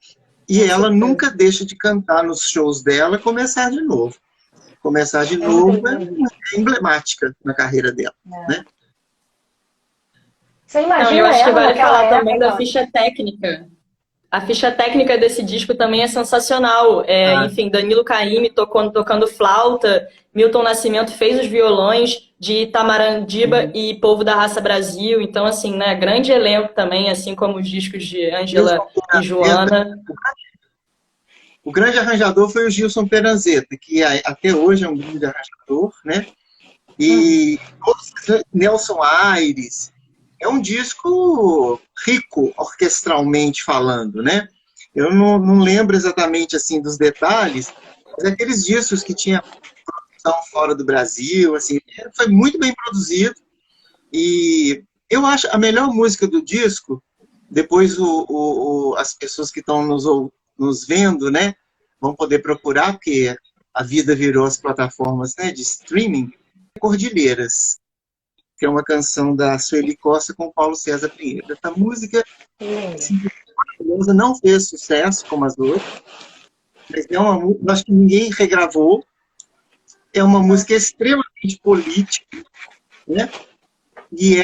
E ela nunca deixa de cantar nos shows dela, Começar de Novo. Começar de Novo é emblemática na carreira dela, né? Você imagina eu acho que vale naquela falar também época, da ficha técnica. A ficha técnica desse disco também é sensacional. Enfim, Danilo Caymmi tocando flauta, Milton Nascimento fez os violões de Itamarandiba e Povo da Raça Brasil. Então, assim, né, grande elenco também, assim como os discos de Ângela e Joana. O grande arranjador foi o Gilson Peranzeta, que até hoje é um grande arranjador, né? E Nelson Aires. É um disco rico, orquestralmente falando, né? Eu não lembro exatamente assim dos detalhes, mas aqueles discos que tinha produção fora do Brasil, assim, foi muito bem produzido. E eu acho a melhor música do disco, depois as pessoas que estão nos vendo, né, vão poder procurar, porque a vida virou as plataformas, né, de streaming, Cordilheiras, que é uma canção da Sueli Costa com Paulo César Pinheiro. Essa música não fez sucesso como as outras, mas acho que ninguém regravou. É uma música extremamente política, né? E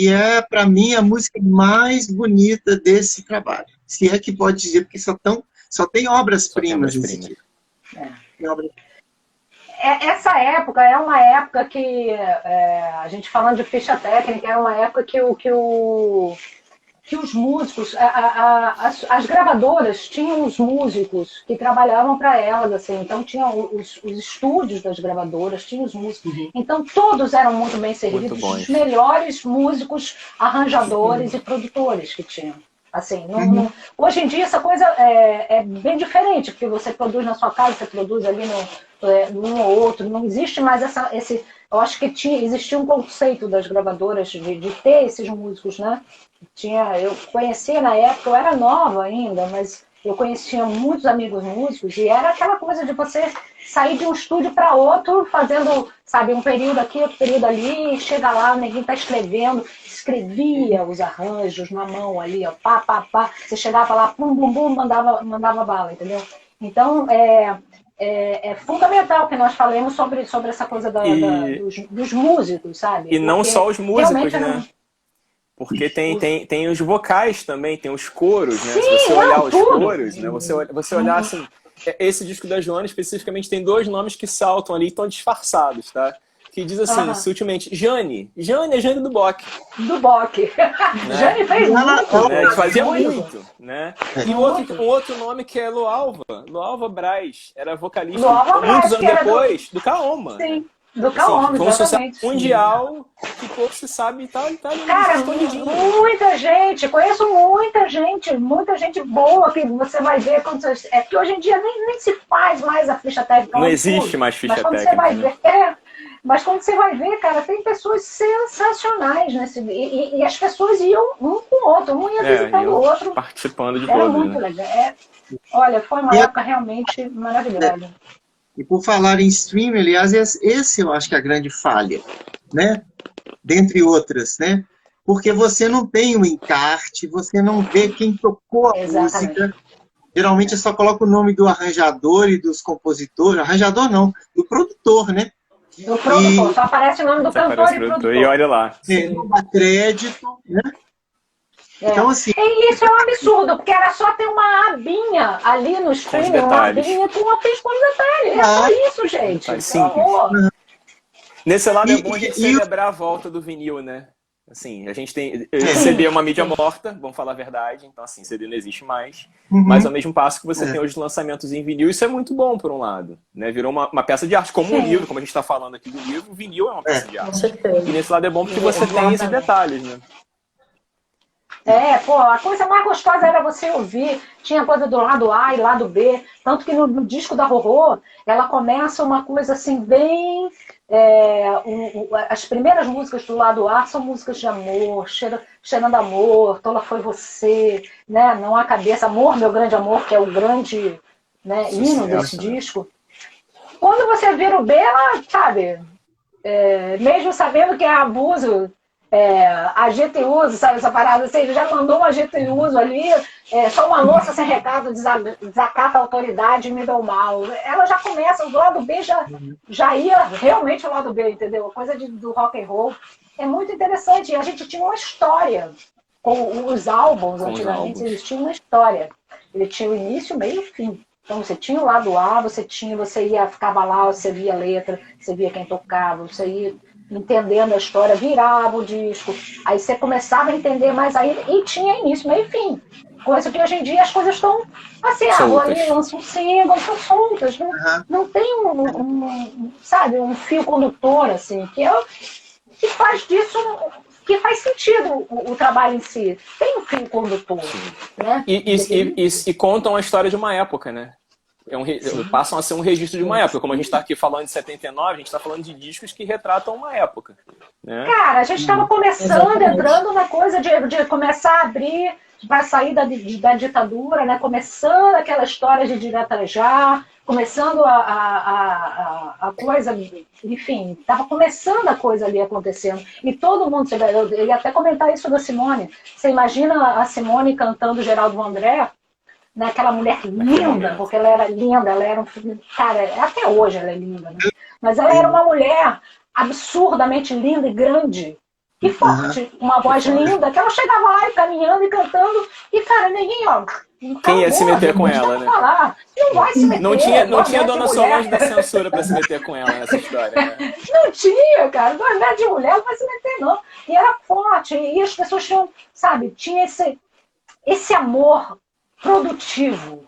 é para mim, a música mais bonita desse trabalho. Se é que pode dizer, porque só tem obras-primas nesse disco. Essa época é uma época que, a gente falando de ficha técnica, é uma época que os músicos, as gravadoras tinham os músicos que trabalhavam para elas, assim, então tinham os estúdios das gravadoras, tinham os músicos, então todos eram muito bem servidos, os melhores músicos, arranjadores e produtores que tinham. Assim, hoje em dia essa coisa é bem diferente, porque você produz na sua casa, você produz ali num ou outro, não existe mais esse... Eu acho que existia um conceito das gravadoras de ter esses músicos, né? Eu conhecia na época, eu era nova ainda, mas eu conhecia muitos amigos músicos e era aquela coisa de você sair de um estúdio para outro, fazendo, sabe, um período aqui, outro período ali, chega lá, ninguém está escrevendo, escrevia os arranjos na mão ali, ó, pá, pá, pá, você chegava lá, pum, bum, bum, mandava bala, entendeu? Então, é fundamental que nós falemos sobre essa coisa dos músicos, sabe? E não só os músicos, né? Porque Sim. tem os vocais também, tem os coros, né? Sim, se você olhar os coros, né? Você olhar assim, esse disco da Joana especificamente tem 2 nomes que saltam ali e estão disfarçados, tá? Que diz assim, sutilmente, Jane é Jane do Bock. Do Bock. Né? Jane fez muito. Né? Fazia muito, né? E um outro nome que é Lualva Braz, era vocalista muitos anos depois do Kaoma. Sim. Do Kaoma, foi um sucesso mundial que pouco se sabe e tal. Cara, muita gente, conheço muita gente boa que você vai ver quando você... É que hoje em dia nem se faz mais a ficha técnica. Não existe mais ficha técnica. Você vai ver, mas quando você vai ver, cara, tem pessoas sensacionais nesse... E as pessoas iam um com o outro, um ia visitando o outro. Participando de Era todos. muito legal. Olha, foi uma época realmente maravilhosa. E por falar em streaming, aliás, esse eu acho que é a grande falha, né? Dentre outras, né? Porque você não tem um encarte, você não vê quem tocou a música. Geralmente só coloca o nome do arranjador e dos compositores. Arranjador não, do produtor, né? Do produtor, só aparece o nome do cantor e produtor. E olha lá. Não dá crédito, né? Então, assim, e isso é um absurdo, porque era só ter uma abinha ali no streaming, uma abinha com detalhes. É só isso, gente. Nesse lado é bom a gente celebrar a volta do vinil, né? Assim, a gente tem... CD é uma mídia morta, vamos falar a verdade. Então, assim, CD não existe mais. Mas ao mesmo passo que você tem os lançamentos em vinil, isso é muito bom, por um lado. Né? Virou uma peça de arte, como um livro, como a gente está falando aqui do livro, o vinil é uma peça de arte. E nesse lado é bom porque você tem esses detalhes, né? A coisa mais gostosa era você ouvir, tinha coisa do lado A e lado B, tanto que no disco da Rorô, ela começa uma coisa assim, bem... as primeiras músicas do lado A são músicas de amor, cheirando amor, Tola Foi Você, né? Não há cabeça, Amor, Meu Grande Amor, que é o grande, né, hino desse disco. Quando você vira o B, ela, sabe, mesmo sabendo que é abuso... a GTUso, sabe essa parada? Assim, ele já mandou uma GTUso ali, só uma moça sem recado desacata a autoridade e me deu mal. Ela já começa, o lado B já ia realmente o lado B, entendeu? A coisa do rock and roll é muito interessante. E a gente tinha uma história com os álbuns, antigamente existia uma história. Ele tinha o início, meio e fim. Então você tinha o lado A, você ficava lá, você via a letra, você via quem tocava, você ia entendendo a história, virava o disco, aí você começava a entender mais aí, e tinha início, meio e fim. Coisa que hoje em dia as coisas estão assim, vou ali, lança um single, estão soltas, não tem sabe, um fio condutor, assim, que faz disso, que faz sentido o trabalho em si. Tem um fio condutor, né? E contam a história de uma época, né? Passam a ser um registro de uma época. Como a gente está aqui falando de 79, a gente está falando de discos que retratam uma época. Né? Cara, a gente estava começando, entrando na coisa de começar a abrir para sair da ditadura, né? Começando aquela história de direta já, começando a coisa, enfim, estava começando a coisa ali acontecendo. E todo mundo, eu ia até comentar isso da Simone. Você imagina a Simone cantando Geraldo Vandré, né? Aquela mulher linda, porque ela era linda, ela era cara, até hoje ela é linda, né? Mas ela era uma mulher absurdamente linda e grande. E forte, uma voz linda, que ela chegava lá e caminhando e cantando, e cara, ninguém, ó. Quem ia se meter com ela, né? Não vai se meter. Não tinha Dona Solange da censura para se meter com ela nessa história, né? Não tinha, cara. 2 metros de mulher não vai se meter, não. E era forte, e as pessoas tinham, sabe, tinha esse amor produtivo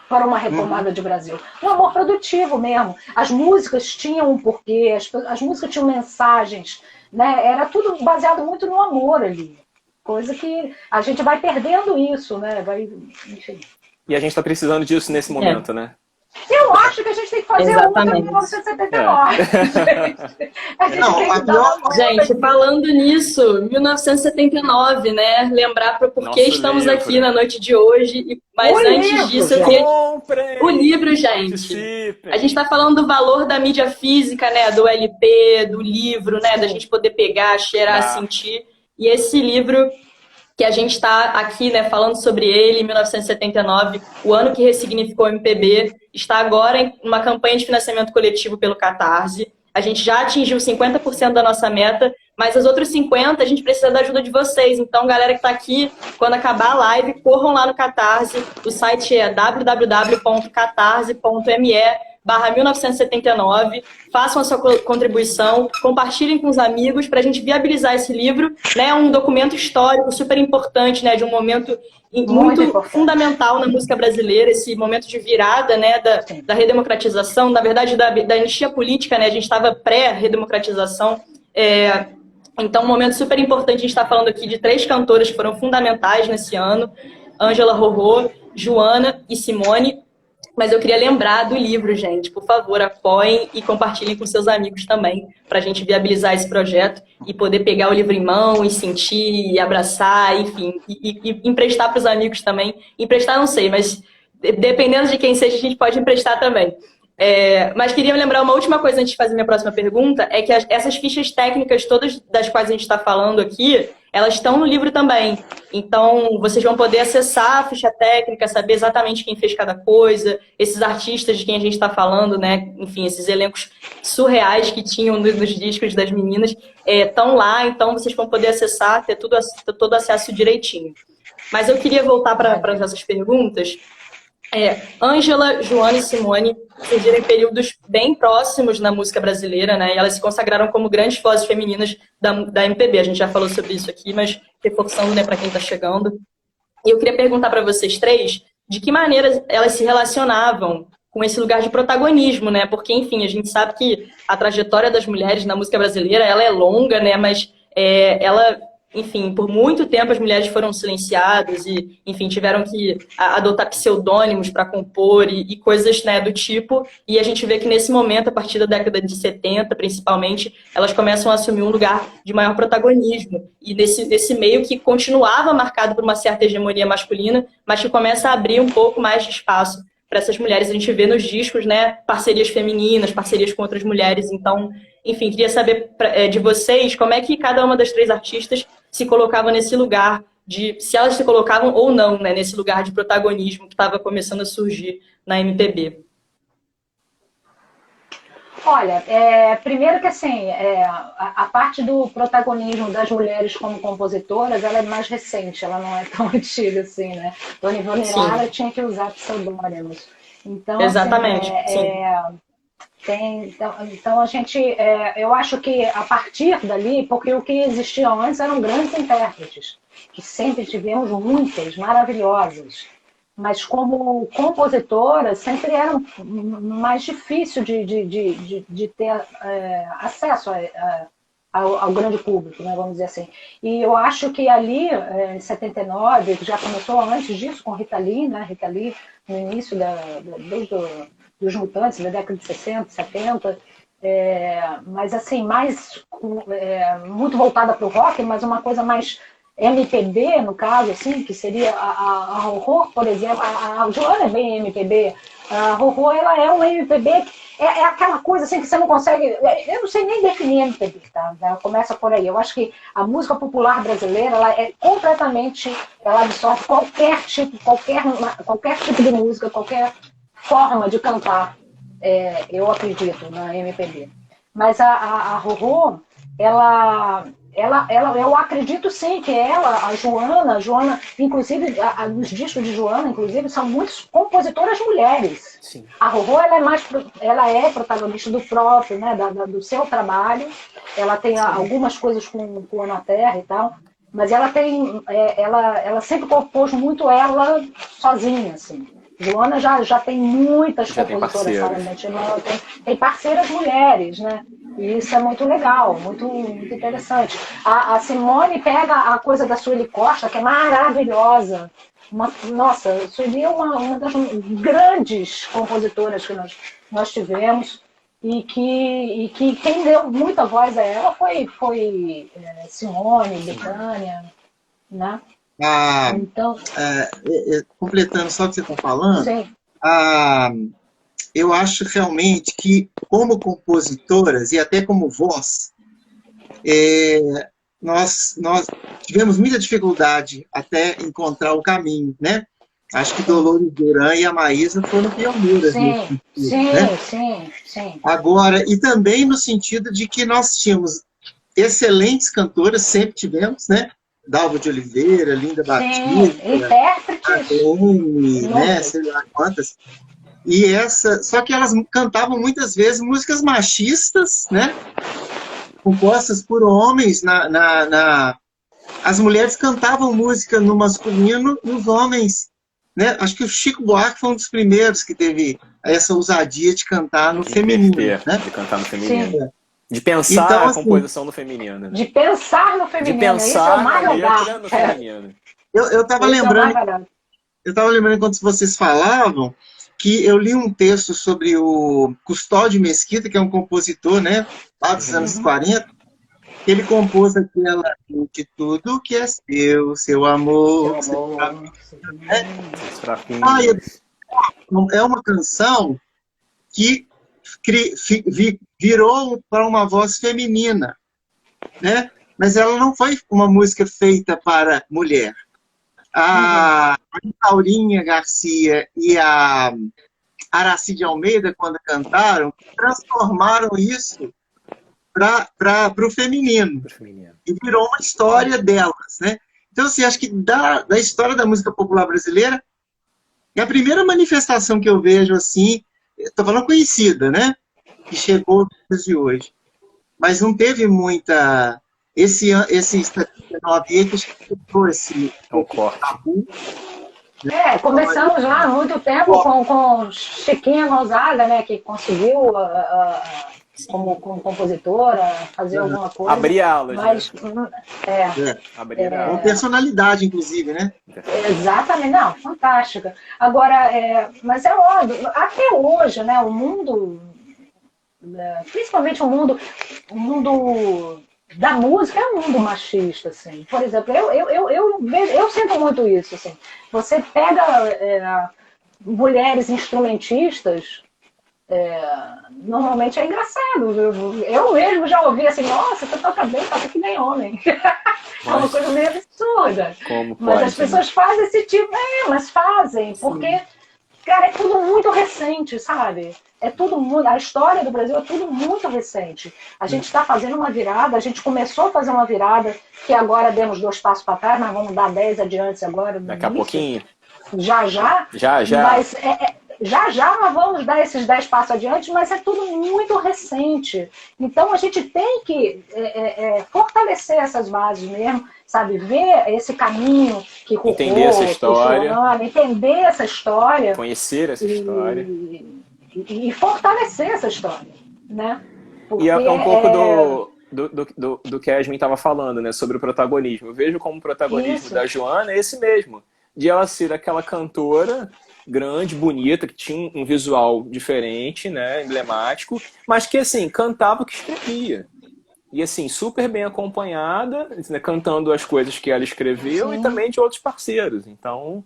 para uma retomada de Brasil. Um amor produtivo mesmo. As músicas tinham um porquê, as músicas tinham mensagens, né? Era tudo baseado muito no amor ali. Coisa que a gente vai perdendo isso, né? Enfim. E a gente está precisando disso nesse momento, né? Eu acho que a gente tem que fazer uma em 1979. Gente, falando nisso, 1979, né? Lembrar por que estamos aqui na noite de hoje. Mas antes disso, eu queria... O livro, gente. A gente está falando do valor da mídia física, né? Do LP, do livro, né? Da gente poder pegar, cheirar, sentir. E esse livro que a gente está aqui, né, falando sobre ele, em 1979, o ano que ressignificou o MPB, está agora em uma campanha de financiamento coletivo pelo Catarse. A gente já atingiu 50% da nossa meta, mas os outros 50% a gente precisa da ajuda de vocês. Então, galera que está aqui, quando acabar a live, corram lá no Catarse. O site é www.catarse.me/1979, façam a sua contribuição, compartilhem com os amigos para a gente viabilizar esse livro, né? Um documento histórico super importante, né? De um momento muito fundamental na música brasileira, esse momento de virada, né? Da redemocratização, na verdade da anistia política, né? A gente estava pré-redemocratização. Então, um momento super importante. A gente está falando aqui de 3 cantoras que foram fundamentais nesse ano: Ângela Rorô, Joana e Simone. Mas eu queria lembrar do livro, gente. Por favor, apoiem e compartilhem com seus amigos também, para a gente viabilizar esse projeto e poder pegar o livro em mão e sentir, e abraçar, enfim, e emprestar para os amigos também. Emprestar não sei, mas dependendo de quem seja, a gente pode emprestar também. Mas queria lembrar uma última coisa antes de fazer minha próxima pergunta, é que essas fichas técnicas, todas das quais a gente está falando aqui, elas estão no livro também. Então, vocês vão poder acessar a ficha técnica, saber exatamente quem fez cada coisa, esses artistas de quem a gente está falando, né? Enfim, esses elencos surreais que tinham nos discos das meninas, estão lá, então vocês vão poder acessar, ter todo acesso direitinho. Mas eu queria voltar para as nossas perguntas. Ângela, Joana e Simone surgiram em períodos bem próximos na música brasileira, né? E elas se consagraram como grandes vozes femininas da MPB. A gente já falou sobre isso aqui, mas reforçando, né, para quem está chegando. E eu queria perguntar para vocês 3 de que maneira elas se relacionavam com esse lugar de protagonismo, né? Porque, enfim, a gente sabe que a trajetória das mulheres na música brasileira, ela é longa, né? Mas enfim, por muito tempo as mulheres foram silenciadas e, enfim, tiveram que adotar pseudônimos para compor e coisas, né, do tipo. E a gente vê que nesse momento, a partir da década de 70, principalmente, elas começam a assumir um lugar de maior protagonismo. E nesse meio que continuava marcado por uma certa hegemonia masculina, mas que começa a abrir um pouco mais de espaço para essas mulheres. A gente vê nos discos, né, parcerias femininas, parcerias com outras mulheres. Então, enfim, queria saber de vocês como é que cada uma das 3 artistas se colocava nesse lugar se elas se colocavam ou não, né, nesse lugar de protagonismo que estava começando a surgir na MPB. Olha, primeiro que assim, a parte do protagonismo das mulheres como compositoras, ela é mais recente, ela não é tão antiga assim, né? Dona Ivone Lara tinha que usar pseudônimos. Então, Exatamente, sim. então a gente, eu acho que a partir dali, porque o que existia antes eram grandes intérpretes, que sempre tivemos muitas, maravilhosas, mas como compositora sempre era mais difícil de ter acesso ao grande público, né, vamos dizer assim. E eu acho que ali, em 79, já começou antes disso com Rita Lee, né, Rita Lee no início desde dos Mutantes, da década de 60, 70, mas assim, muito voltada para o rock, mas uma coisa mais MPB, no caso, assim, que seria a Rorô, por exemplo. A Joana é bem MPB. A Rorô, ela é um MPB, é aquela coisa assim que você não consegue... Eu não sei nem definir MPB, tá? Começa por aí. Eu acho que a música popular brasileira, ela é completamente... Ela absorve qualquer tipo de música, qualquer forma de cantar, eu acredito, na MPB. Mas a Rorô, eu acredito sim que a Joana, inclusive, os discos de Joana, inclusive, são muitas compositoras mulheres. Sim. A Rorô, ela é protagonista do próprio, né, do seu trabalho. Ela tem algumas coisas com Ana Terra e tal, mas ela sempre compôs muito ela sozinha, assim. Joana já tem muitas compositoras, tem parceiras mulheres, né? E isso é muito legal, muito, muito interessante. A Simone pega a coisa da Sueli Costa, que é maravilhosa. Nossa, Sueli é uma das grandes compositoras que nós tivemos e que quem deu muita voz a ela foi Simone, Betânia, né? Então, completando só o que você está falando, sim. Eu acho realmente que, como compositoras e até como voz, nós tivemos muita dificuldade até encontrar o caminho, né? Acho que Dolores Duran e a Maísa foram pioneiras nesse sentido, né? Sim. Agora, e também no sentido de que nós tínhamos excelentes cantoras, sempre tivemos, né? Dalva de Oliveira, Linda Batista, intérpretes, né? Sei lá quantas. Só que elas cantavam muitas vezes músicas machistas, né? Compostas por homens. As mulheres cantavam música no masculino e os homens, né? Acho que o Chico Buarque foi um dos primeiros que teve essa ousadia de cantar no feminino, né? De cantar no feminino. Sim. De pensar então, a composição no feminino. Né? De pensar no feminino. De pensar isso é o mais na legal. letra no feminino. Eu estava lembrando, enquanto vocês falavam, que eu li um texto sobre o Custódio Mesquita, que é um compositor, né, lá dos anos 40, que ele compôs aquela de tudo que é seu amor. É uma canção que virou para uma voz feminina, né? Mas ela não foi uma música feita para mulher. A Aurinha Garcia e a Aracide Almeida, quando cantaram, transformaram isso para o feminino. E virou uma história delas, né? Então, assim, acho que da história da música popular brasileira, é a primeira manifestação que eu vejo, assim, estou falando conhecida, né? Que chegou nos dias de hoje. Mas não teve muita... Esse 79 que chegou esse tabu. Começamos lá há muito tempo com Chiquinha Gonzaga, né? Que conseguiu, como compositora, fazer alguma coisa. Abrir aulas, mas, né? Com personalidade, inclusive, né? Exatamente, não, fantástica. Agora, mas é óbvio, até hoje, né? O mundo, principalmente o mundo da música é um mundo machista, assim. Por exemplo, eu sinto muito isso, assim. Você pega mulheres instrumentistas, normalmente é engraçado. Eu mesmo já ouvi assim, nossa, você toca bem, toca que nem homem. É uma coisa meio absurda. Como mas pode, as pessoas fazem esse tipo, mas fazem, porque Cara, é tudo muito recente, sabe? A história do Brasil é tudo muito recente. A gente está fazendo uma virada, a gente começou a fazer uma virada, que agora demos 2 passos para trás, mas vamos dar 10 adiante agora. Daqui a pouquinho. Já. Já. Mas já nós vamos dar esses 10 passos adiante, mas é tudo muito recente. Então a gente tem que fortalecer essas bases mesmo, sabe? Ver esse caminho que entender essa história, entender essa história, conhecer essa história e fortalecer essa história, né? Porque e é um pouco do que a Yasmin estava falando, né? Sobre o protagonismo. Eu vejo como o protagonismo da Joana é esse mesmo, de ela ser aquela cantora grande, bonita, que tinha um visual diferente, né, emblemático, mas que, assim, cantava o que escrevia. E, assim, super bem acompanhada, né, cantando as coisas que ela escreveu. Sim. E também de outros parceiros. Então,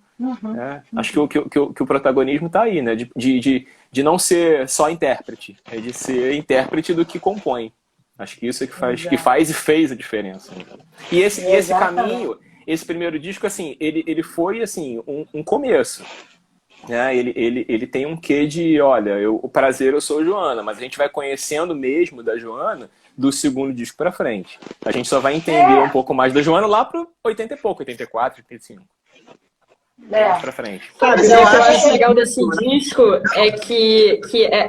acho que o protagonismo está aí, né, de não ser só intérprete, é de ser intérprete do que compõe. Acho que isso é que faz e fez a diferença. E esse caminho, esse primeiro disco, assim, ele foi, assim, um começo. Ele tem um quê de, olha, o prazer eu sou Joana, mas a gente vai conhecendo mesmo da Joana do segundo disco pra frente. A gente só vai entender um pouco mais da Joana lá pro 80 e pouco, 84, 85. Pra frente. Mas o que eu acho legal desse disco é que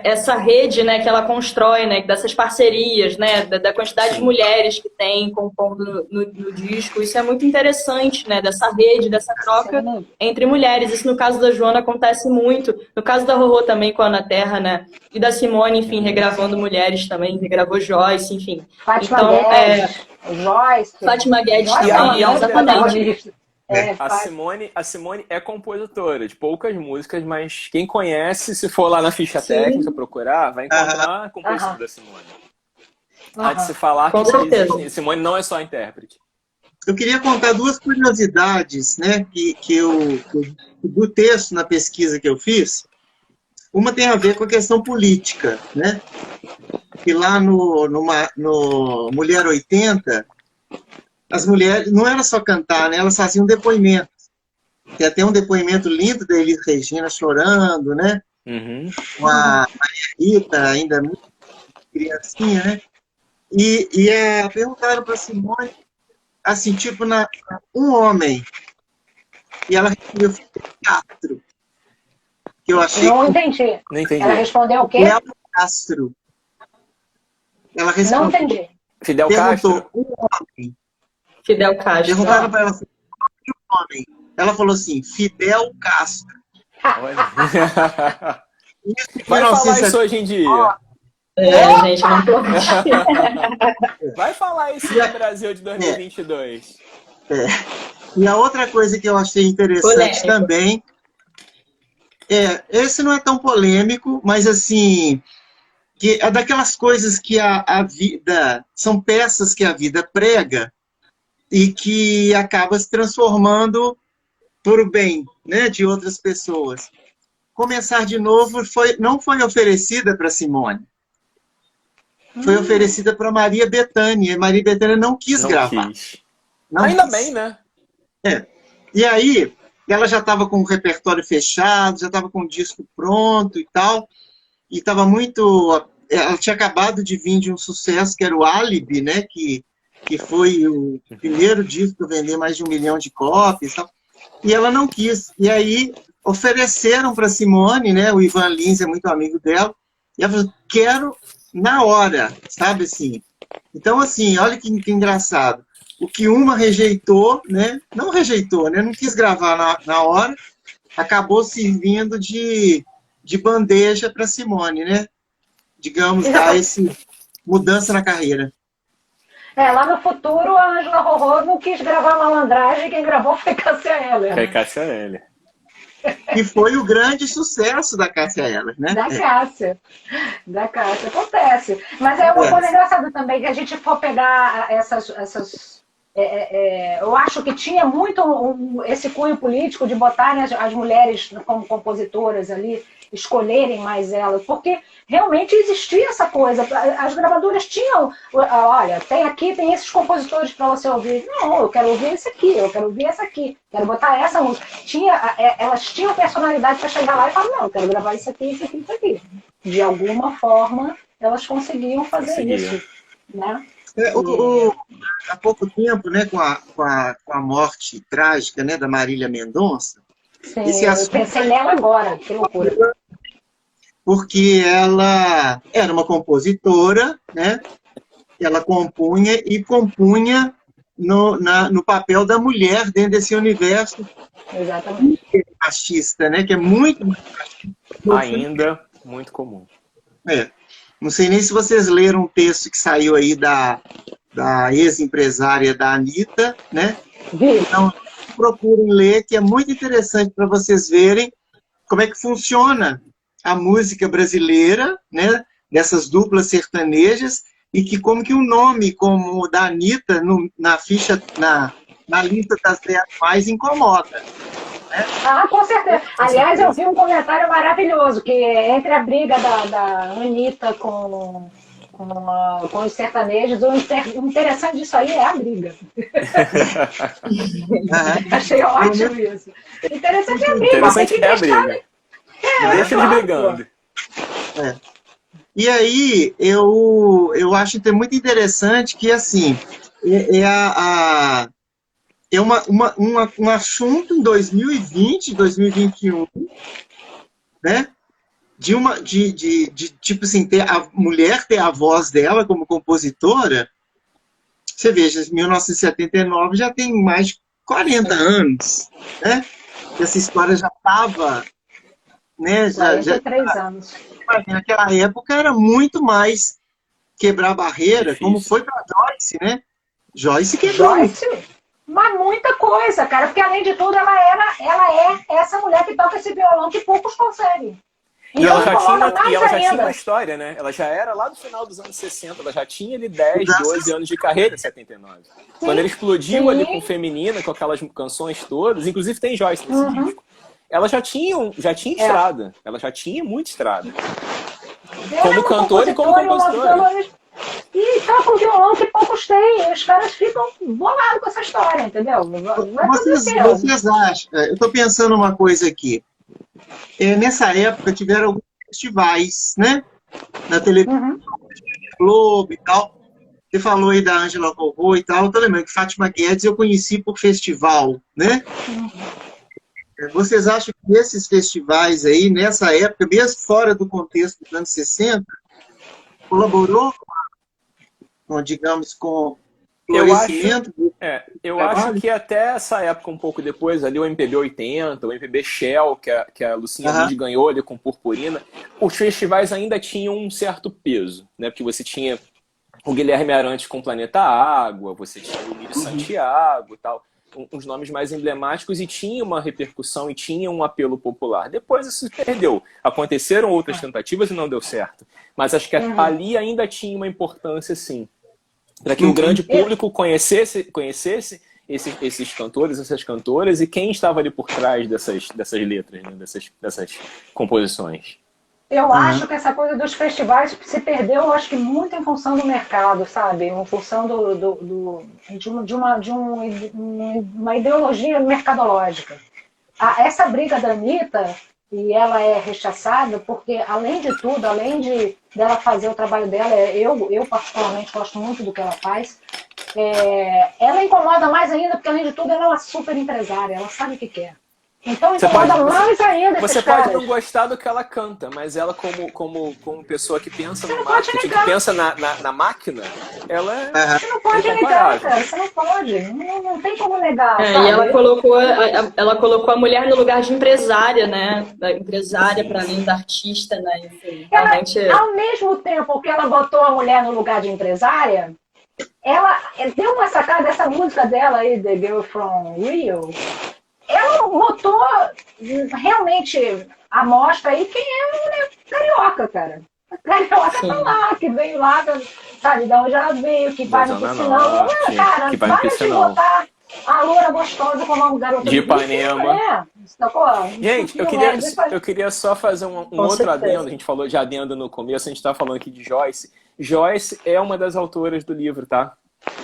essa rede, né, que ela constrói, né, dessas parcerias, né, da quantidade de mulheres que tem compondo no disco, isso é muito interessante, né, dessa rede, dessa troca entre mulheres. Isso no caso da Joana acontece muito, no caso da Rorô também com a Ana Terra, né, e da Simone, enfim, regravando mulheres também, regravou Joyce, enfim. Fátima então, Guedes, Joyce. Fátima Guedes também, exatamente. A Simone é compositora de poucas músicas, mas quem conhece, se for lá na ficha técnica procurar, vai encontrar a composição da Simone. Há de se falar que Simone não é só intérprete. Eu queria contar 2 curiosidades, né, do texto na pesquisa que eu fiz. Uma tem a ver com a questão política, né? Que lá no Mulher 80, as mulheres não era só cantar, né? Elas faziam depoimentos. Tem até um depoimento lindo da Elis Regina chorando, né? Com a Maria Rita, ainda muito criancinha, né? E perguntaram para Simone, assim, tipo, um homem. E ela respondeu Fidel Castro. Que eu achei... Não entendi. Ela respondeu o quê? Fidel Castro. Ela respondeu... Não entendi. Fidel Castro? Um homem. Fidel Castro. Perguntaram para ela assim, um homem. Ela falou assim, Fidel Castro. Vai falar isso hoje em dia. Gente, não pode. Vai falar isso no Brasil de 2022. E a outra coisa que eu achei interessante também, esse não é tão polêmico, mas assim, que é daquelas coisas que a vida, são peças que a vida prega, e que acaba se transformando por o bem, né, de outras pessoas. Começar de Novo não foi oferecida para Simone. Foi oferecida para Maria Bethânia. E Maria Bethânia não quis gravar. Ainda bem, né? E aí, ela já estava com o repertório fechado, já estava com o disco pronto e tal. E estava muito... Ela tinha acabado de vir de um sucesso, que era o Álibi, né, que foi o primeiro disco a vender mais de 1 milhão de cópias. E ela não quis. E aí ofereceram para Simone, né? O Ivan Lins é muito amigo dela. E ela falou, quero na hora, sabe assim? Então, assim, olha que engraçado. O que uma rejeitou, né? Não rejeitou, né? Não quis gravar na hora, acabou servindo de bandeja para Simone, né? Digamos, dar esse mudança na carreira. Lá no futuro, a Ângela Rorô não quis gravar Malandragem, quem gravou foi Cássia Eller. Foi Cássia Eller. E foi o grande sucesso da Cássia Eller, né? Da Cássia, acontece. Mas é uma coisa engraçada também, que a gente for pegar essas eu acho que tinha muito esse cunho político de botarem as mulheres como compositoras ali, escolherem mais ela, porque realmente existia essa coisa. As gravadoras tinham, olha, tem esses compositores para você ouvir. Não, eu quero ouvir esse aqui, eu quero ouvir essa aqui, quero botar essa música. Elas tinham personalidade para chegar lá e falar, não, eu quero gravar isso aqui, isso aqui, isso aqui. De alguma forma, elas conseguiam fazer isso, né? Há pouco tempo, né, com a morte trágica, né, da Marília Mendonça, Sim, eu pensei nela agora, que loucura. Porque ela era uma compositora, né? Ela compunha e compunha no papel da mulher dentro desse universo. Exatamente. Machista, né? Que é muito ainda muito comum. Não sei nem se vocês leram um texto que saiu aí da ex-empresária da Anitta, né? Então, procurem ler, que é muito interessante para vocês verem como é que funciona a música brasileira, né? Dessas duplas sertanejas, e que como que um nome como o da Anitta na ficha, na lista das 10 mais incomoda. Ah, com certeza. Aliás, eu vi um comentário maravilhoso, que entre a briga da Anitta com os sertanejos, o interessante disso aí é a briga. Achei ótimo isso. Interessante é a briga. Interessante é a briga. Deixa eles brigando. E aí, eu acho que é muito interessante que, assim, é um assunto em 2020, 2021, né? Tipo assim, a mulher ter a voz dela como compositora. Você veja, 1979 já tem mais de 40 anos, né? Essa história já estava, né? 43 anos. Naquela época era muito mais quebrar barreira, difícil. Como foi para Joyce, né? Joyce quebrou. Mas muita coisa, cara, porque além de tudo ela é essa mulher que toca esse violão que poucos conseguem. E ela já tinha uma história, né? Ela já era lá do final dos anos 60, ela já tinha ali 10, 12 anos de carreira em 79. Sim, quando ele explodiu ali com Feminina, com aquelas canções todas, inclusive tem Joyce nesse disco, ela já tinha estrada, ela já tinha muita estrada. Como cantora e como compositora. E toca um violão que poucos têm. Os caras ficam bolados com essa história, entendeu? Vocês acham? Eu estou pensando uma coisa aqui. Nessa época tiveram alguns festivais, né? Na televisão, Globo e tal. Você falou aí da Ângela Rorô e tal. Eu tô lembrando que Fátima Guedes eu conheci por festival, né? Vocês acham que esses festivais aí, nessa época, mesmo fora do contexto dos anos 60, colaborou digamos, com o florescimento? Eu acho que até essa época, um pouco depois, ali o MPB 80, o MPB Shell, que a Lucinha Luiz ganhou ali com Purpurina, os festivais ainda tinham um certo peso, né? Porque você tinha o Guilherme Arantes com Planeta Água, você tinha o Emílio Santiago e tal, uns nomes mais emblemáticos, e tinha uma repercussão e tinha um apelo popular. Depois isso se perdeu. Aconteceram outras tentativas e não deu certo. Mas acho que ali ainda tinha uma importância, sim, para que o grande público conhecesse esses cantores, essas cantoras, e quem estava ali por trás dessas letras, né? dessas composições. Eu acho que essa coisa dos festivais se perdeu, eu acho que muito em função do mercado, sabe? Em função de uma ideologia mercadológica. Essa briga da Anitta, e ela é rechaçada porque, além de tudo, além dela fazer o trabalho dela, eu particularmente gosto muito do que ela faz, ela incomoda mais ainda porque, além de tudo, ela é uma super empresária, ela sabe o que quer. Então incomoda mais ainda. Você pode não gostar do que ela canta, mas ela, como pessoa que pensa no marketing, que pensa na máquina, ela é. Você não pode negar, cara. Você não pode. Não tem como negar. E ela colocou a mulher no lugar de empresária, né? Da empresária para além da artista, né? Enfim, realmente... Ao mesmo tempo que ela botou a mulher no lugar de empresária, ela deu uma sacada dessa música dela aí, The Girl from Rio. Ela botou realmente a mostra aí quem é a mulher carioca, cara. A carioca tá lá, que veio lá, sabe, de onde ela veio, que vai no piscinão. Cara, que vai no piscinão. A loura gostosa com uma garota De Ipanema. Gente, eu queria só fazer um outro certeza. adendo. A gente falou de adendo no começo, a gente tá falando aqui de Joyce. Joyce é uma das autoras do livro, tá?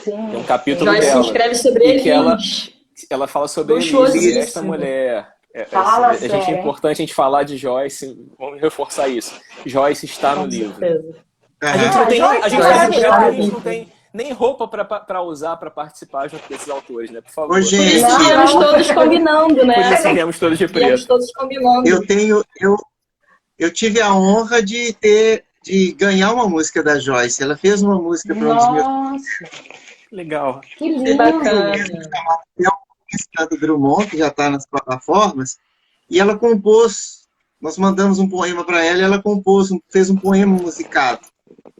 Sim. Tem um capítulo Joyce dela. escreve sobre E que Elise. ela fala sobre Luxuosíssimo. Elise, esta mulher. Fala A gente é sério. importante a gente falar de Joyce. Vamos reforçar isso. Joyce está no Com livro. certeza. A gente não tem, Joyce a gente é tá descobrindo que a maravilhosa. gente não tem nem roupa para usar para participar junto desses autores, né? Por favor. Ô, gente, Por isso viemos todos combinando, né? Por isso viemos todos de Viemos preto. todos combinando. eu tive a honra de ganhar uma música da Joyce. Ela fez uma música para um dos meus Nossa, Legal. que Que lindo. bacana. do Drummond, que já está nas plataformas, e ela compôs, nós mandamos um poema para ela e ela fez um poema musicado.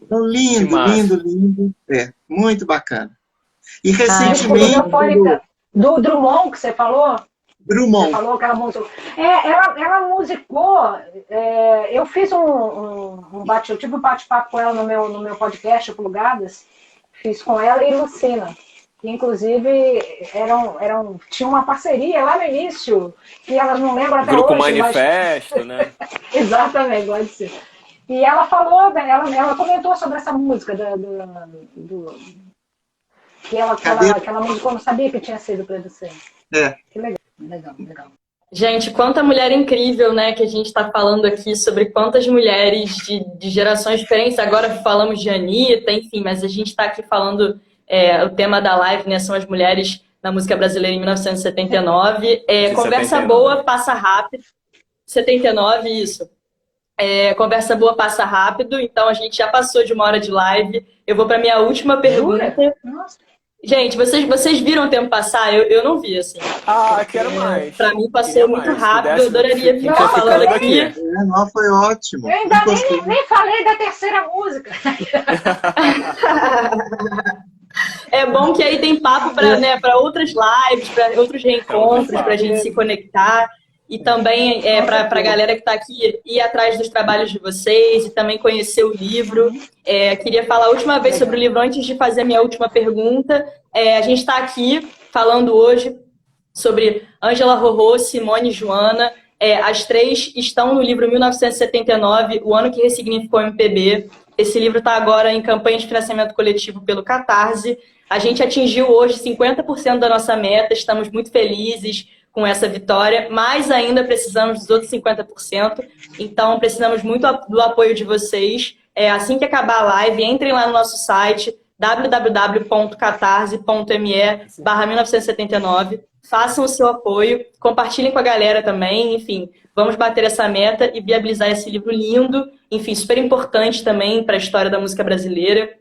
Então, lindo, Que massa. lindo, lindo. Muito bacana. E A recentemente, Sinfônica do Drummond, que você falou? Você Drummond, falou que ela musicou. Ela musicou. Eu fiz eu tive um bate-papo com ela no meu podcast, Plugadas. Fiz com ela e Lucina. Que, inclusive, tinha uma parceria lá no início, que elas não lembram até Grupo hoje. Manifesto, né? Exatamente, pode ser. E ela falou, ela comentou sobre essa música que ela musicou, não sabia que tinha sido para você. Que legal. Gente, quanta mulher incrível, né, que a gente está falando aqui sobre quantas mulheres de gerações diferentes. Agora falamos de Anitta, enfim, mas a gente está aqui falando, o tema da live, né, são as mulheres na música brasileira em 1979. Conversa 79. boa, passa rápido. 79, isso. Conversa boa, passa rápido. Então a gente já passou de uma hora de live. Eu vou para minha última pergunta. Nossa. Gente, vocês viram o tempo passar? Eu não vi, assim. Quero mais. Pra mim passou Queria muito mais. rápido, Se eu adoraria pudesse, ficar falando ficando aqui. não, foi ótimo. Eu ainda Gostei. nem falei da terceira música. É bom que aí tem papo para outras lives, para outros reencontros, para a gente se conectar. E também para a galera que está aqui ir atrás dos trabalhos de vocês e também conhecer o livro. Queria falar a última vez sobre o livro antes de fazer a minha última pergunta. A gente está aqui falando hoje sobre Ângela Rorô, Simone e Joana. As três estão no livro 1979, O Ano que Ressignificou o MPB. Esse livro está agora em campanha de financiamento coletivo pelo Catarse. A gente atingiu hoje 50% da nossa meta, estamos muito felizes com essa vitória, mas ainda precisamos dos outros 50%. Então, precisamos muito do apoio de vocês. Assim que acabar a live, entrem lá no nosso site www.catarse.me/1979. Façam o seu apoio, compartilhem com a galera também, enfim, vamos bater essa meta e viabilizar esse livro lindo, enfim, super importante também para a história da música brasileira.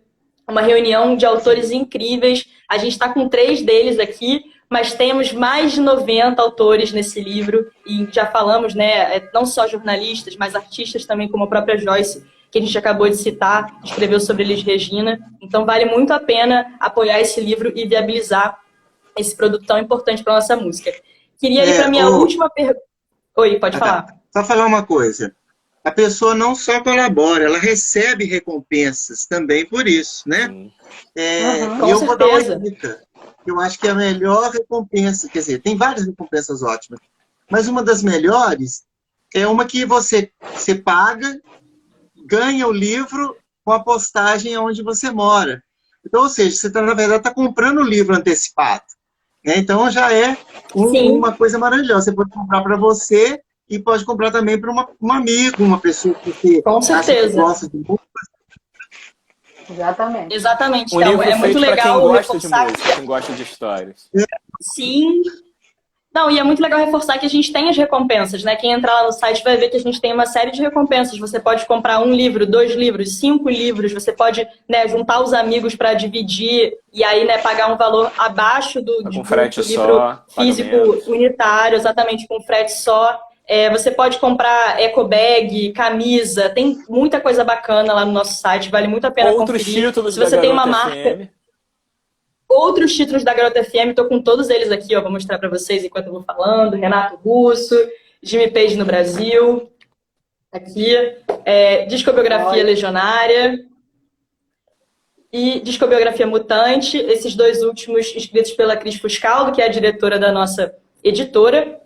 Uma reunião de autores incríveis, a gente está com 3 deles aqui, mas temos mais de 90 autores nesse livro, e já falamos, né, não só jornalistas, mas artistas também, como a própria Joyce, que a gente acabou de citar, escreveu sobre Elis Regina. Então vale muito a pena apoiar esse livro e viabilizar esse produto tão importante para nossa música. Queria ir para a minha última pergunta. Oi, pode falar. Só falar uma coisa. A pessoa não só colabora, ela recebe recompensas também por isso, né? Com eu vou dar uma certeza. dica. Eu acho que a melhor recompensa, quer dizer, tem várias recompensas ótimas, mas uma das melhores é uma que você paga, ganha o livro com a postagem onde você mora. Então, ou seja, você, na verdade, está comprando o livro antecipado. Né? Então, já é uma coisa maravilhosa. Você pode comprar para você e pode comprar também para um amigo, uma pessoa que você Com certeza. acha que gosta de música. Exatamente. Exatamente. Um Então, livro é muito feito para legal quem gosta de reforçar música, quem gosta de histórias. Sim. Não, e é muito legal reforçar que a gente tem as recompensas, né? Quem entrar lá no site vai ver que a gente tem uma série de recompensas. Você pode comprar 1 livro, 2 livros, 5 livros. Você pode, né, juntar os amigos para dividir e aí, né, pagar um valor abaixo do frete livro só, físico unitário, exatamente, com frete só. Você pode comprar eco bag, camisa, tem muita coisa bacana lá no nosso site, vale muito a pena Outros conferir. títulos Se você da tem uma Garota marca... FM. Outros títulos da Garota FM, tô com todos eles aqui, ó, vou mostrar para vocês enquanto eu vou falando. Renato Russo, Jimmy Page no Brasil, aqui, Discografia Legionária. e Discobiografia Mutante, esses 2 últimos escritos pela Cris Fuscaldo, que é a diretora da nossa editora,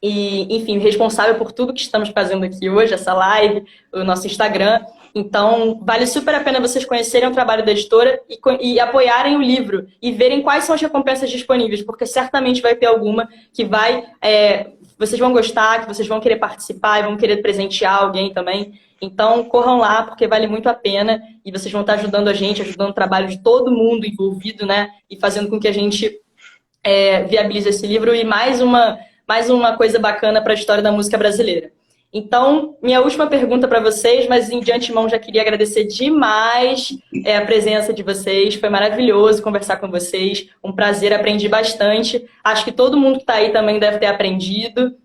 e, enfim, responsável por tudo que estamos fazendo aqui hoje, essa live, o nosso Instagram. Então, vale super a pena vocês conhecerem o trabalho da editora e apoiarem o livro e verem quais são as recompensas disponíveis, porque certamente vai ter alguma que vocês vão gostar, que vocês vão querer participar e vão querer presentear alguém também. Então, corram lá, porque vale muito a pena e vocês vão estar ajudando a gente, ajudando o trabalho de todo mundo envolvido, né? E fazendo com que a gente viabilize esse livro e mais uma coisa bacana para a história da música brasileira. Então, minha última pergunta para vocês, mas de antemão já queria agradecer demais a presença de vocês. Foi maravilhoso conversar com vocês. Um prazer, aprendi bastante. Acho que todo mundo que está aí também deve ter aprendido.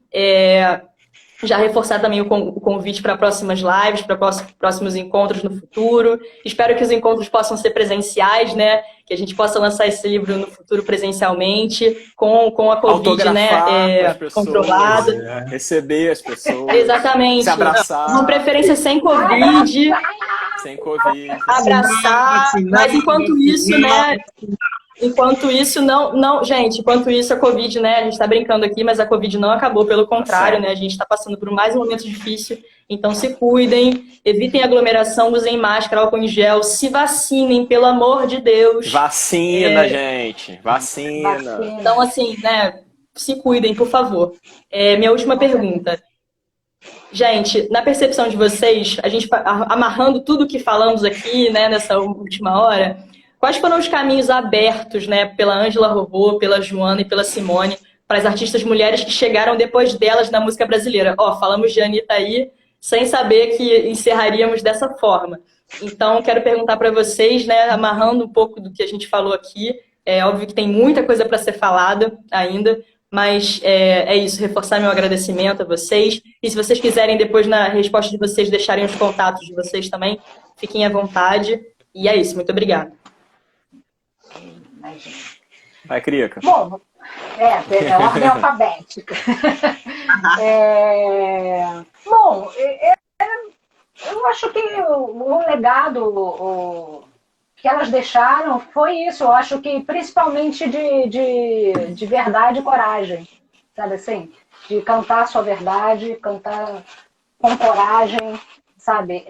Já reforçar também o convite para próximas lives, para próximos encontros no futuro. Espero que os encontros possam ser presenciais, né? Que a gente possa lançar esse livro no futuro presencialmente, com a Covid, né, controlada. Receber as pessoas. Exatamente. Se abraçar. Com preferência sem Covid. Sem Covid. Abraçar. Mas enquanto isso, né? Enquanto isso, gente, enquanto isso a Covid, né, a gente tá brincando aqui, mas a Covid não acabou, pelo contrário, né, a gente tá passando por mais um momento difícil, então se cuidem, evitem aglomeração, usem máscara, álcool em gel, se vacinem, pelo amor de Deus. Vacina, gente, vacina. Então, assim, né, se cuidem, por favor. Minha última pergunta. Gente, na percepção de vocês, a gente amarrando tudo que falamos aqui, né, nessa última hora, quais foram os caminhos abertos, né, pela Ângela Rorô, pela Joana e pela Simone, para as artistas mulheres que chegaram depois delas na música brasileira? Falamos de Anitta aí, sem saber que encerraríamos dessa forma. Então, quero perguntar para vocês, né, amarrando um pouco do que a gente falou aqui. É óbvio que tem muita coisa para ser falada ainda, mas é isso, reforçar meu agradecimento a vocês. E se vocês quiserem, depois, na resposta de vocês, deixarem os contatos de vocês também, fiquem à vontade. E é isso, muito obrigada. Vai, Crica. Bom, ordem alfabética. Bom, eu acho que o legado que elas deixaram foi isso. Eu acho que principalmente de verdade e coragem, sabe assim? De cantar a sua verdade, cantar com coragem, sabe?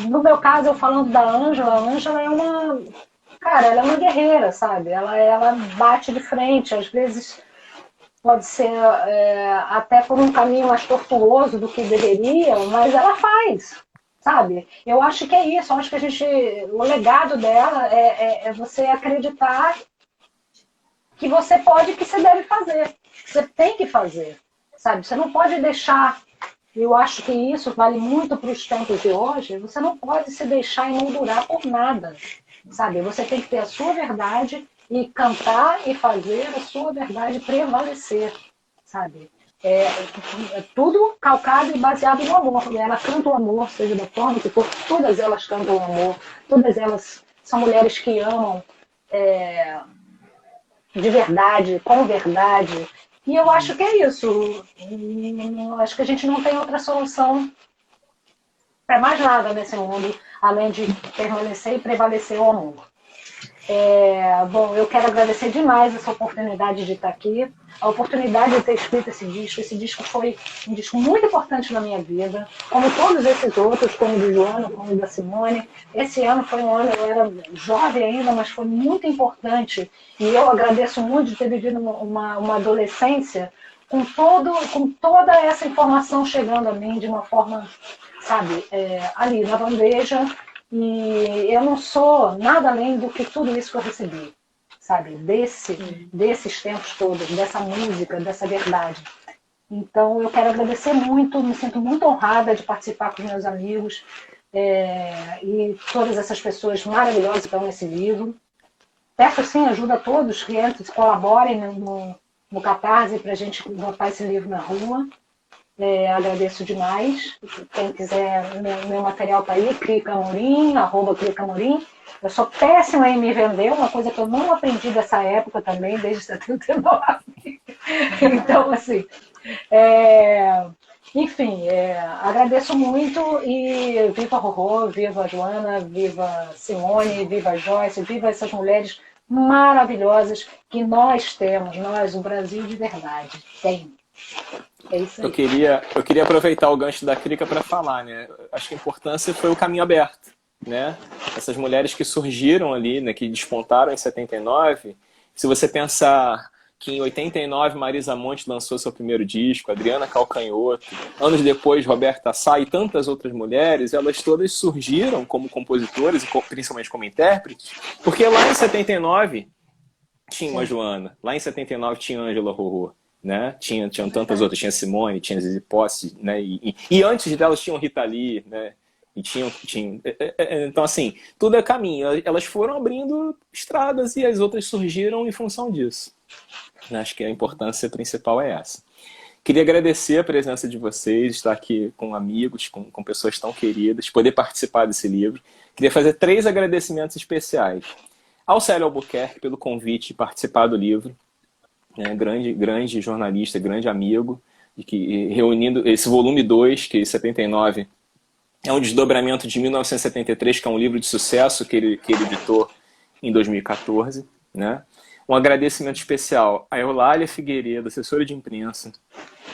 No meu caso, eu falando da Ângela, a Ângela é uma... Cara, ela é uma guerreira, sabe? Ela bate de frente, às vezes pode ser até por um caminho mais tortuoso do que deveria, mas ela faz, sabe? Eu acho que é isso, eu acho que o legado dela é você acreditar que você pode e que você deve fazer. Você tem que fazer, sabe? Você não pode deixar, eu acho que isso vale muito para os tempos de hoje, você não pode se deixar emoldurar por nada. Sabe, você tem que ter a sua verdade e cantar e fazer a sua verdade prevalecer, sabe? É tudo calcado e baseado no amor. Ela canta o amor, seja da forma que for, todas elas cantam o amor, todas elas são mulheres que amam de verdade, com verdade. E eu acho que é isso. Eu acho que a gente não tem outra solução para mais nada nesse mundo, além de permanecer e prevalecer o amor. Bom, eu quero agradecer demais essa oportunidade de estar aqui, a oportunidade de ter escrito esse disco. Esse disco foi um disco muito importante na minha vida, como todos esses outros, como o do Joana, como o da Simone. Esse ano foi um ano, eu era jovem ainda, mas foi muito importante, e eu agradeço muito de ter vivido uma adolescência com toda essa informação chegando a mim de uma forma, sabe, ali na bandeja, e eu não sou nada além do que tudo isso que eu recebi, sabe, desses tempos todos, dessa música, dessa verdade. Então eu quero agradecer muito, me sinto muito honrada de participar com os meus amigos e todas essas pessoas maravilhosas que estão nesse livro. Peço sim ajuda a todos, clientes, colaborem no Catarse para a gente botar esse livro na rua. Agradeço demais. Quem quiser, meu material está aí, Crica Amorim, @CricaAmorim. Eu sou péssima em me vender, uma coisa que eu não aprendi dessa época também, desde 79. Então, assim... Enfim, agradeço muito e viva a Rorô, viva a Joana, viva a Simone, viva a Joyce, viva essas mulheres maravilhosas que nós temos, nós, o Brasil de verdade, tem. É isso aí. Eu queria aproveitar o gancho da Krika para falar, né? Acho que a importância foi o caminho aberto, né? Essas mulheres que surgiram ali, né, que despontaram em 79, se você pensar que em 89 Marisa Monte lançou seu primeiro disco, Adriana Calcanhoto, anos depois Roberta Sá e tantas outras mulheres, elas todas surgiram como compositoras e principalmente como intérpretes, porque lá em 79 tinha uma Joana, lá em 79 tinha Ângela Rorô, né? Tinham tantas outras, tinha Simone, tinha Zizi Posse, né? E antes delas tinham Rita Lee, né? E tinham, então, assim, tudo é caminho. Elas foram abrindo estradas e as outras surgiram em função disso. Acho que a importância principal é essa. Queria agradecer a presença de vocês, estar aqui com amigos, com pessoas tão queridas, poder participar desse livro. Queria fazer 3 agradecimentos especiais. Ao Célio Albuquerque pelo convite de participar do livro, né? Grande jornalista, grande amigo, e que reunindo esse volume 2, que 79 é um desdobramento de 1973, que é um livro de sucesso que ele editou em 2014, né? Um agradecimento especial a Eulália Figueiredo, assessora de imprensa,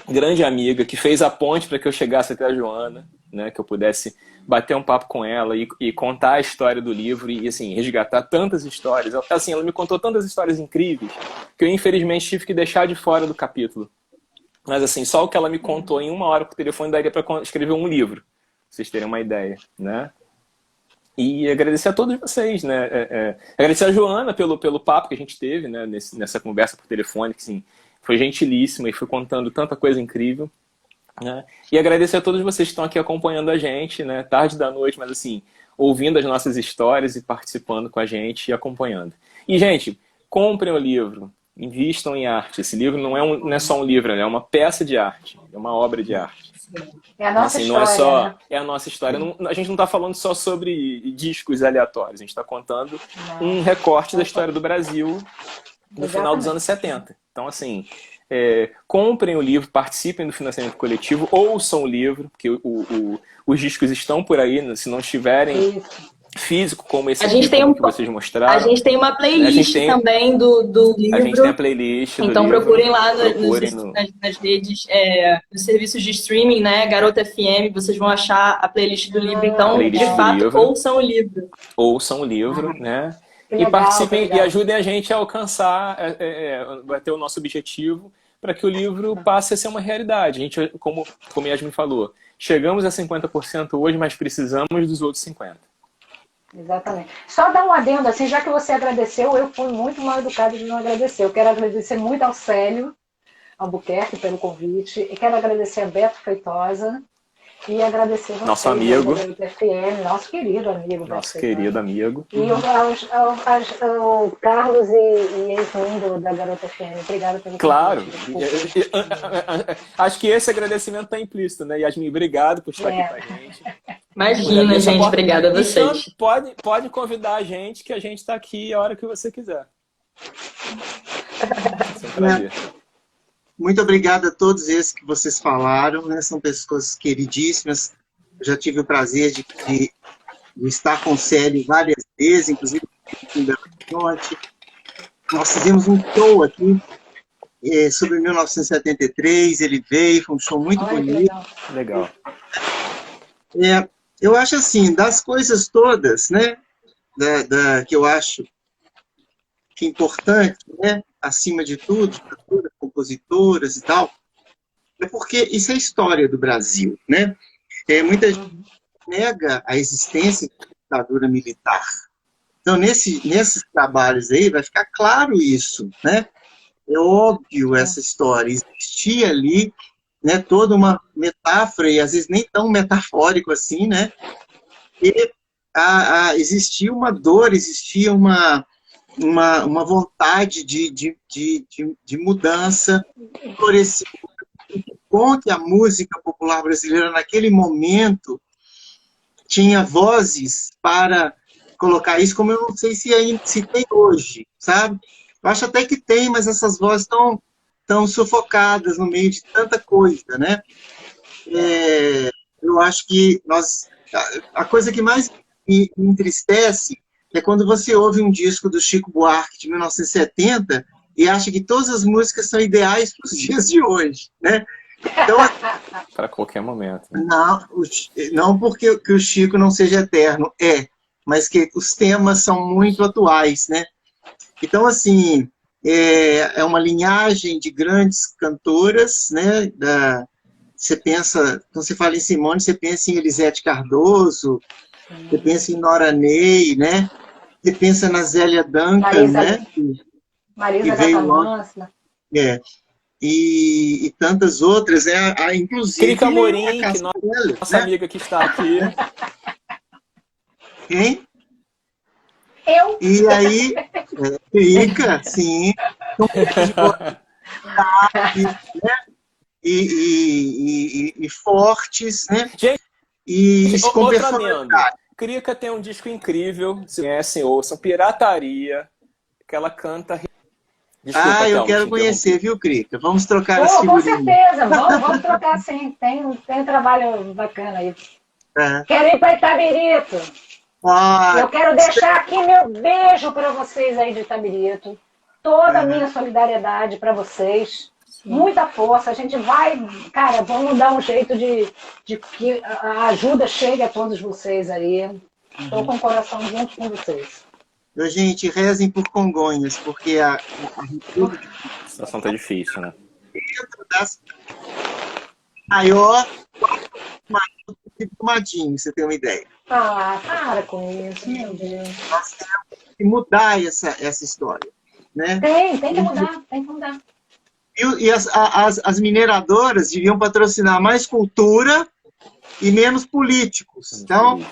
grande amiga, que fez a ponte para que eu chegasse até a Joana, né? Que eu pudesse bater um papo com ela e contar a história do livro e, assim, resgatar tantas histórias. Assim, ela me contou tantas histórias incríveis que eu, infelizmente, tive que deixar de fora do capítulo. Mas, assim, só o que ela me contou em 1 hora por telefone daria para escrever um livro, pra vocês terem uma ideia, né? E agradecer a todos vocês, né? Agradecer a Joana pelo papo que a gente teve, né? Nessa conversa por telefone, que, assim, foi gentilíssima e foi contando tanta coisa incrível, né? E agradecer a todos vocês que estão aqui acompanhando a gente, né? Tarde da noite, mas, assim, ouvindo as nossas histórias e participando com a gente e acompanhando. E, gente, comprem o livro, invistam em arte. Esse livro não é só um livro, é uma peça de arte, é uma obra de arte. É a nossa assim, história. Não é só, né? é a nossa história. A gente não está falando só sobre discos aleatórios, a gente está contando um recorte da história do Brasil no final dos anos 70. Então, assim, comprem o livro, participem do financiamento coletivo, ouçam o livro, porque os discos estão por aí, se não estiverem físico, como esse aqui, que vocês mostraram. A gente tem uma playlist também do livro. A gente tem a playlist do então livro. Procurem lá nas redes, nos serviços de streaming, né? Garota FM, vocês vão achar a playlist do livro. Então, de fato, ouçam o livro. Ouçam o livro, né? E participem e ajudem a gente a alcançar, bater o nosso objetivo, para que o livro passe a ser uma realidade. A gente, como a Yasmin falou, chegamos a 50% hoje, mas precisamos dos outros 50%. Exatamente. Só dar um adendo, assim, já que você agradeceu, eu fui muito mal educada de não agradecer. Eu quero agradecer muito ao Célio Albuquerque pelo convite, e quero agradecer a Beto Feitosa e agradecer você, nosso amigo, FM, nosso querido amigo. Nosso querido amigo. E o Carlos e ex-mundo da Garota FM. Obrigada pelo Claro. convite. Acho que esse agradecimento está implícito, né? Yasmin, obrigado por estar aqui com a gente. Imagina, gente. Obrigada a vocês. Então, pode convidar a gente, que a gente está aqui a hora que você quiser. É um prazer. Muito obrigado a todos esses que vocês falaram, né? São pessoas queridíssimas. Eu já tive o prazer de estar com o Célio várias vezes, inclusive em Belo Horizonte. Nós fizemos um show aqui sobre 1973, ele veio, foi um show muito bonito. Legal. Eu acho assim, das coisas todas, né, que eu acho que é importante, né, acima de tudo, compositoras e tal, é porque isso é a história do Brasil, né? Muita gente nega a existência da ditadura militar. Então, nesses trabalhos aí, vai ficar claro isso, né? É óbvio essa história, existia ali, né, toda uma metáfora, e às vezes nem tão metafórico assim, né? E existia uma dor, existia uma vontade de mudança por esse bom que a música popular brasileira naquele momento tinha vozes para colocar isso, como eu não sei se tem hoje, sabe? Eu acho até que tem, mas essas vozes estão sufocadas no meio de tanta coisa, né? eu acho que a coisa que mais me entristece é quando você ouve um disco do Chico Buarque de 1970 e acha que todas as músicas são ideais para os dias de hoje, né? Então, para qualquer momento. Né? Não porque que o Chico não seja eterno, mas que os temas são muito atuais, né? Então, assim, é uma linhagem de grandes cantoras, né? Você pensa, quando você fala em Simone, você pensa em Elisete Cardoso, você pensa em Nora Ney, né? Você pensa na Zélia Duncan, né? Marisa Gatamansa. E tantas outras, né? Inclusive... Crica Amorim, que nossa amiga que está aqui. Quem? Eu? E aí, Crica, sim. E fortes, né? Gente, e com personalidade. Crica tem um disco incrível, se conhecem, ouçam, Pirataria, que ela canta... Desculpa, eu quero conhecer, viu, Crica? Vamos trocar as figurinhas. Com certeza, vamos trocar sim. Tem um trabalho bacana aí. Quero ir para Itabirito. Eu quero deixar aqui meu beijo para vocês aí de Itabirito. Toda a minha solidariedade para vocês. Muita força. A gente vai, cara, vamos dar um jeito de que a ajuda chegue a todos vocês aí. Estou com o coração junto com vocês. Gente, rezem por Congonhas, porque a situação tá difícil, né? Maior do que Brumadinho, você tem uma ideia. Para com isso, meu Deus. Nós temos que mudar essa história, né? Tem que mudar. E as mineradoras deviam patrocinar mais cultura e menos políticos. Então,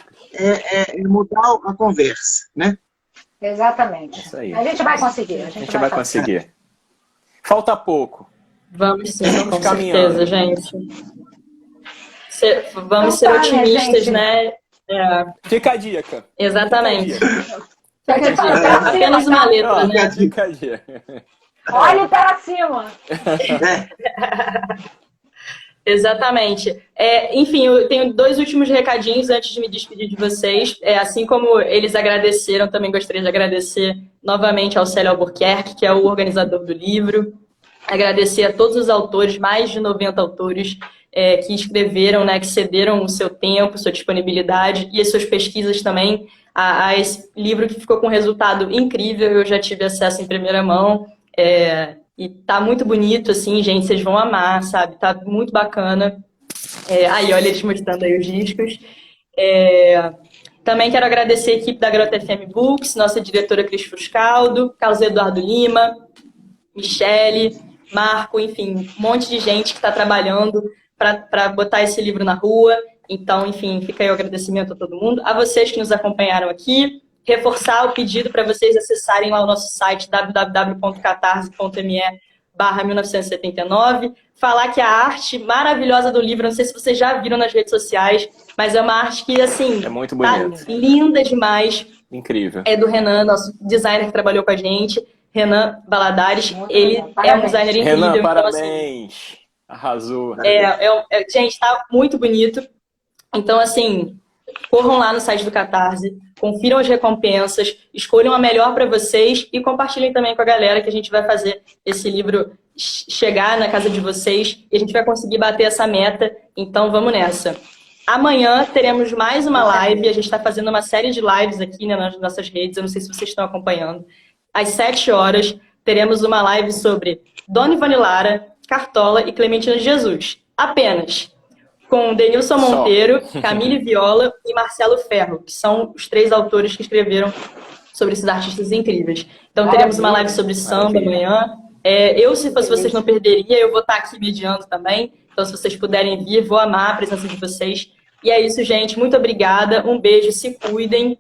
mudar a conversa, né? Exatamente. Isso aí. A gente vai conseguir. A gente vai conseguir. Falta pouco. Vamos sim, com caminhando. certeza, gente. Vamos ser otimistas, né? Fica a dica. Exatamente. Fica a dica. Apenas uma letra, né? Fica a dica. Olhe para cima. Exatamente. Enfim, eu tenho 2 últimos recadinhos antes de me despedir de vocês. Assim como eles agradeceram, também gostaria de agradecer novamente ao Célio Albuquerque, que é o organizador do livro. Agradecer a todos os autores, mais de 90 autores que escreveram, né, que cederam o seu tempo, sua disponibilidade e as suas pesquisas também a esse livro que ficou com um resultado incrível. Eu já tive acesso em primeira mão. E tá muito bonito, assim, gente, vocês vão amar, sabe? Tá muito bacana. Aí, olha eles mostrando aí os discos. Também quero agradecer a equipe da Garota FM Books, nossa diretora Cris Fruscaldo, Carlos Eduardo Lima, Michele, Marco, enfim, um monte de gente que está trabalhando para botar esse livro na rua. Então, enfim, fica aí o agradecimento a todo mundo. A vocês que nos acompanharam aqui. Reforçar o pedido para vocês acessarem lá o nosso site www.catarse.me/1979. Falar que a arte maravilhosa do livro, não sei se vocês já viram nas redes sociais, mas é uma arte que, assim, é muito bonita. Tá linda demais. Incrível. É do Renan, nosso designer que trabalhou com a gente, Renan Baladares. Ele é um designer incrível. Renan, então, parabéns. Assim, arrasou. Gente, tá muito bonito. Então, assim, corram lá no site do Catarse, confiram as recompensas, escolham a melhor para vocês e compartilhem também com a galera que a gente vai fazer esse livro chegar na casa de vocês e a gente vai conseguir bater essa meta. Então, vamos nessa. Amanhã teremos mais uma live. A gente está fazendo uma série de lives aqui, né, nas nossas redes. Eu não sei se vocês estão acompanhando. Às 7 horas, teremos uma live sobre Dona Ivone Lara, Cartola e Clementina de Jesus. Apenas com Denilson Monteiro, Camille Viola e Marcelo Ferro, que são os 3 autores que escreveram sobre esses artistas incríveis. Então, teremos uma live sobre samba amanhã. Se fosse vocês, não perderia. Eu vou estar aqui mediando também. Então, se vocês puderem vir, vou amar a presença de vocês. E é isso, gente. Muito obrigada. Um beijo. Se cuidem.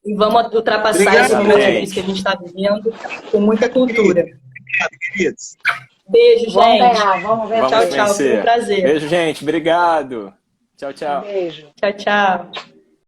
E vamos ultrapassar esse momento difícil que a gente está vivendo com muita cultura. Obrigado, queridos. Beijo, gente. Vamos ver. Tchau, tchau. Foi um prazer. Beijo, gente. Obrigado. Tchau, tchau. Beijo. Tchau, tchau.